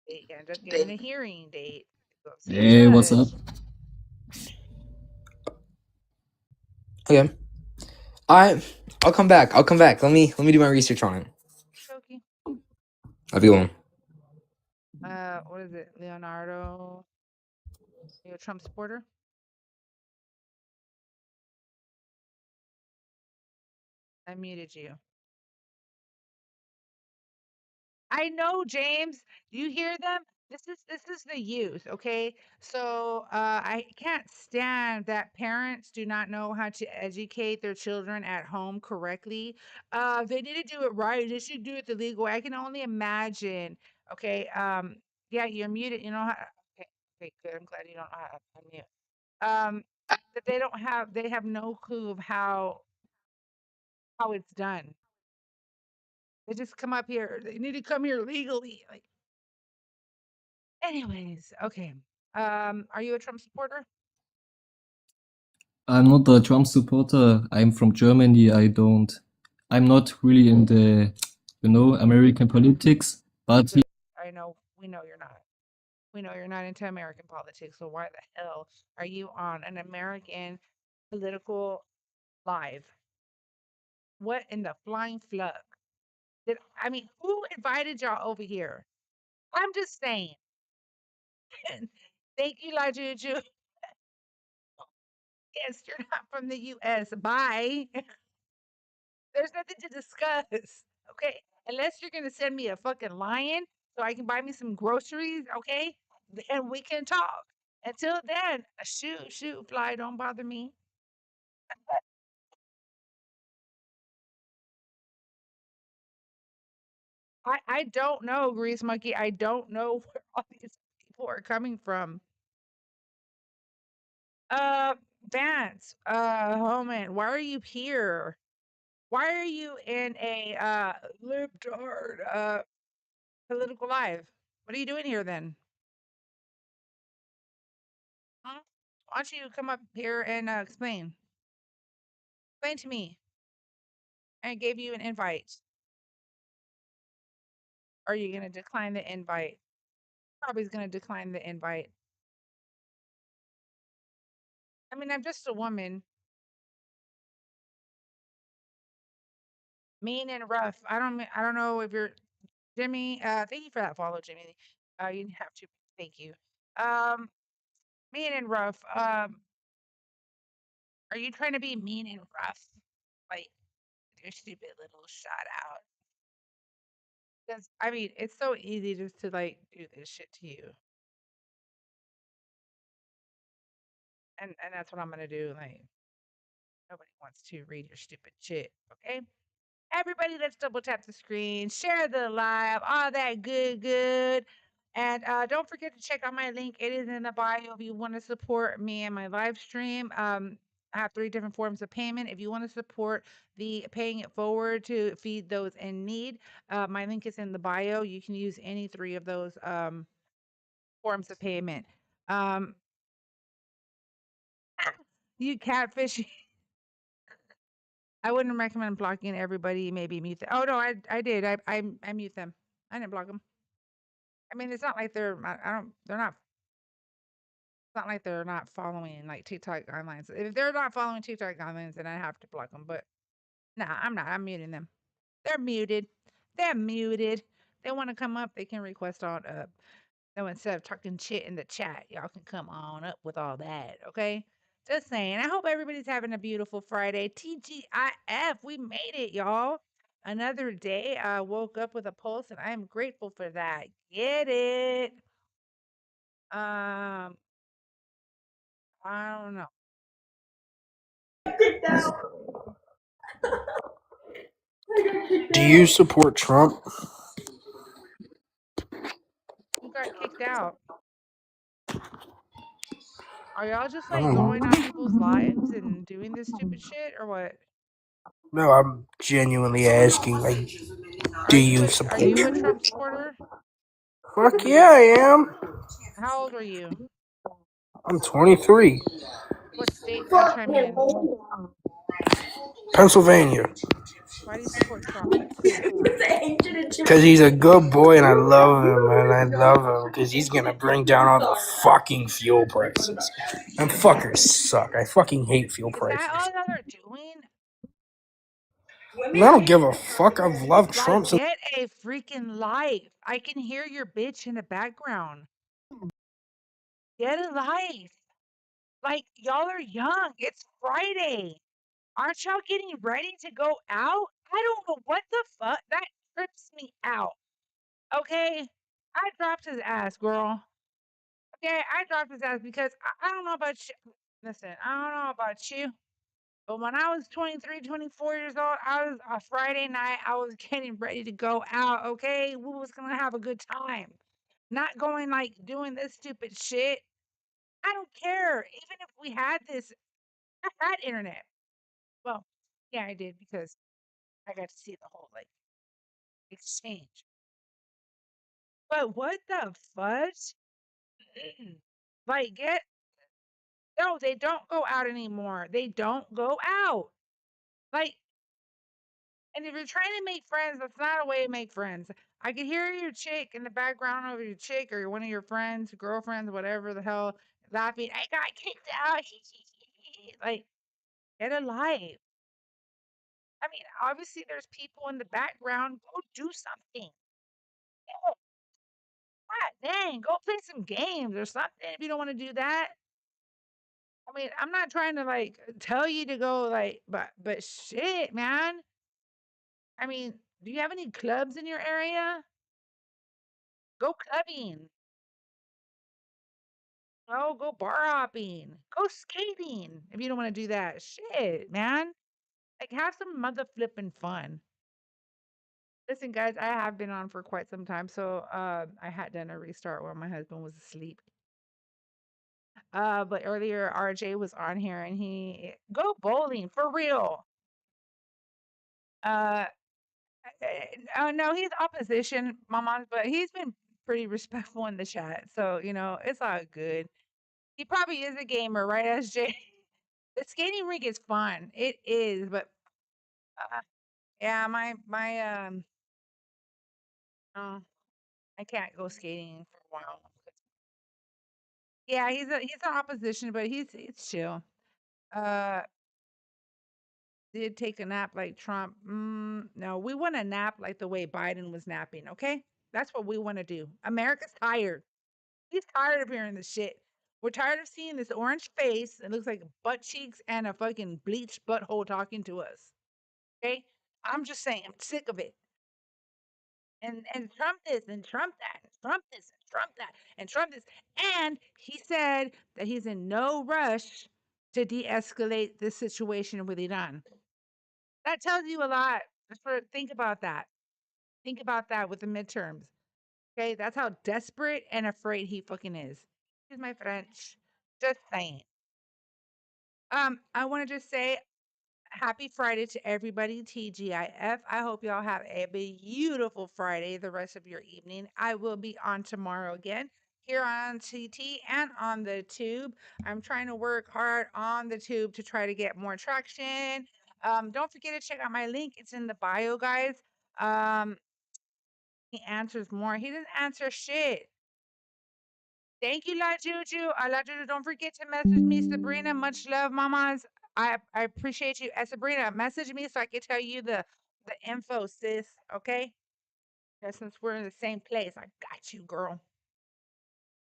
They end up getting a hearing date. Go see a Hey, what's up? judge. Okay, I'll come back. I'll come back. Let me do my research on it. Okay. I'll be going. What is it? Leonardo? You a Trump supporter? I muted you. I know, James. Do you hear them? This is the youth, okay? So I can't stand that parents do not know how to educate their children at home correctly. They need to do it right. They should do it the legal way. I can only imagine. Okay. Yeah, you're muted. You know how? Okay. Okay. Good. I'm glad you don't know how to unmute. That they have no clue of how it's done. They just come up here. They need to come here legally. Like, anyways, okay. Are you a Trump supporter? I'm not a Trump supporter. I'm from Germany. I'm not really in the, American politics, but Good. I know. We know you're not. We know you're not into American politics. So why the hell are you on an American political live? What in the flying flug? Who invited y'all over here? I'm just saying. Thank you, Elijah. Yes, you're not from the U.S. Bye. There's nothing to discuss. Okay. Unless you're going to send me a fucking lion so I can buy me some groceries. Okay. Then we can talk. Until then, shoot, fly. Don't bother me. I don't know, Grease Monkey. I don't know where all these people are coming from. Uh, Vance, Homan, why are you here? Why are you in a libtard political live? What are you doing here then? Huh? Why don't you come up here and explain? Explain to me. I gave you an invite. Are you gonna decline the invite? Probably gonna decline the invite. I'm just a woman. Mean and rough. I don't know if you're Jimmy. Thank you for that follow, Jimmy. You didn't have to. Thank you. Um, mean and rough. Are you trying to be mean and rough? Like your stupid little shout out. Because I mean, it's so easy just to like do this shit to you, and that's what I'm gonna do. Like nobody wants to read your stupid shit. Okay. Everybody, let's double tap the screen, share the live, all that good. And don't forget to check out my link. It is in the bio if you want to support me and my live stream. I have 3 different forms of payment. If you want to support the paying it forward to feed those in need, my link is in the bio. You can use any 3 of those forms of payment. Um, you catfish. I wouldn't recommend blocking everybody. Maybe mute them. Oh no, I did. I mute them. I didn't block them. I mean, it's not like they're. I don't. They're not. It's not like they're not following like TikTok guidelines. If they're not following TikTok guidelines, then I have to block them. But nah, I'm not. I'm muting them. They're muted. They're muted. They want to come up. They can request on up. So instead of talking shit in the chat, y'all can come on up with all that. Okay. Just saying. I hope everybody's having a beautiful Friday. TGIF. We made it, y'all. Another day. I woke up with a pulse, and I am grateful for that. Get it? I don't know. Do you support Trump? Who got kicked out? Are y'all just I like don't going on people's know. lives and doing this stupid shit, or what? No, I'm genuinely asking. Like, do you Are support? you a Trump supporter? Fuck yeah, I am. How old are you? I'm 23. What state? Chime in. Pennsylvania. Why do you support Trump? Because he's a good boy and I love him, man. I love him because he's going to bring down all the fucking fuel prices. And fuckers suck. I fucking hate fuel Is that all prices. y'all are doing? And I don't give a fuck. I've loved Trump Like, since. get a freaking life. I can hear your bitch in the background. Get a life. Like, y'all are young. It's Friday. Aren't y'all getting ready to go out? I don't know what the fuck. That trips me out. Okay? I dropped his ass, girl. Okay? I dropped his ass because I don't know about you. Listen, I don't know about you. But when I was 23, 24 years old, I was a Friday night. I was getting ready to go out, okay? We was going to have a good time. Not going like doing this stupid shit. I don't care. Even if we had this, I had internet. Well, yeah, I did because I got to see the whole like exchange. But what the fudge? Like, no, they don't go out anymore. They don't go out. Like, and if you're trying to make friends, that's not a way to make friends. I could hear your chick in the background of your chick or one of your friends, girlfriends, whatever the hell, laughing. I got kicked out. Like, get a life. I mean, obviously, there's people in the background. Go do something. Yeah, God dang, go play some games or something if you don't want to do that. I mean, I'm not trying to like tell you to go like, but shit, man. I mean, do you have any clubs in your area? Go clubbing. Oh, go bar hopping. Go skating if you don't want to do that. Shit, man. Like have some mother flipping fun. Listen, guys, I have been on for quite some time, so I had done a restart while my husband was asleep. But earlier RJ was on here and he go bowling for real. Uh oh no, he's opposition, Mama, but he's been pretty respectful in the chat. So, it's all good. He probably is a gamer, right, SJ? The skating rink is fun. It is, but yeah, oh, I can't go skating for a while. Yeah, he's an opposition, but he's chill. Uh, did take a nap like Trump? No, we want to nap like the way Biden was napping. Okay, that's what we want to do. America's tired. He's tired of hearing this shit. We're tired of seeing this orange face. It looks like butt cheeks and a fucking bleached butthole talking to us. Okay, I'm just saying, I'm sick of it. and Trump this and Trump that and Trump this and Trump that and Trump this. And he said that he's in no rush to de-escalate this situation with Iran. That tells you a lot. Think about that. Think about that with the midterms. Okay, that's how desperate and afraid he fucking is. Excuse my French. Just saying. I want to just say happy Friday to everybody, TGIF. I hope y'all have a beautiful Friday, the rest of your evening. I will be on tomorrow again here on TT and on the tube. I'm trying to work hard on the tube to try to get more traction. Don't forget to check out my link. It's in the bio, guys. He answers more. He doesn't answer shit. Thank you, La Juju. La Juju, don't forget to message me, Sabrina. Much love, mamas. I appreciate you. Sabrina, message me so I can tell you the info, sis. Okay? Since we're in the same place, I got you, girl.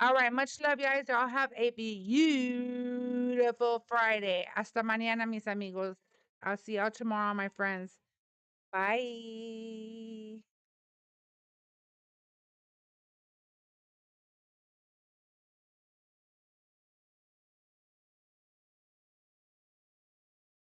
All right, much love, guys. Y'all have a beautiful Friday. Hasta mañana, mis amigos. I'll see y'all tomorrow, my friends. Bye.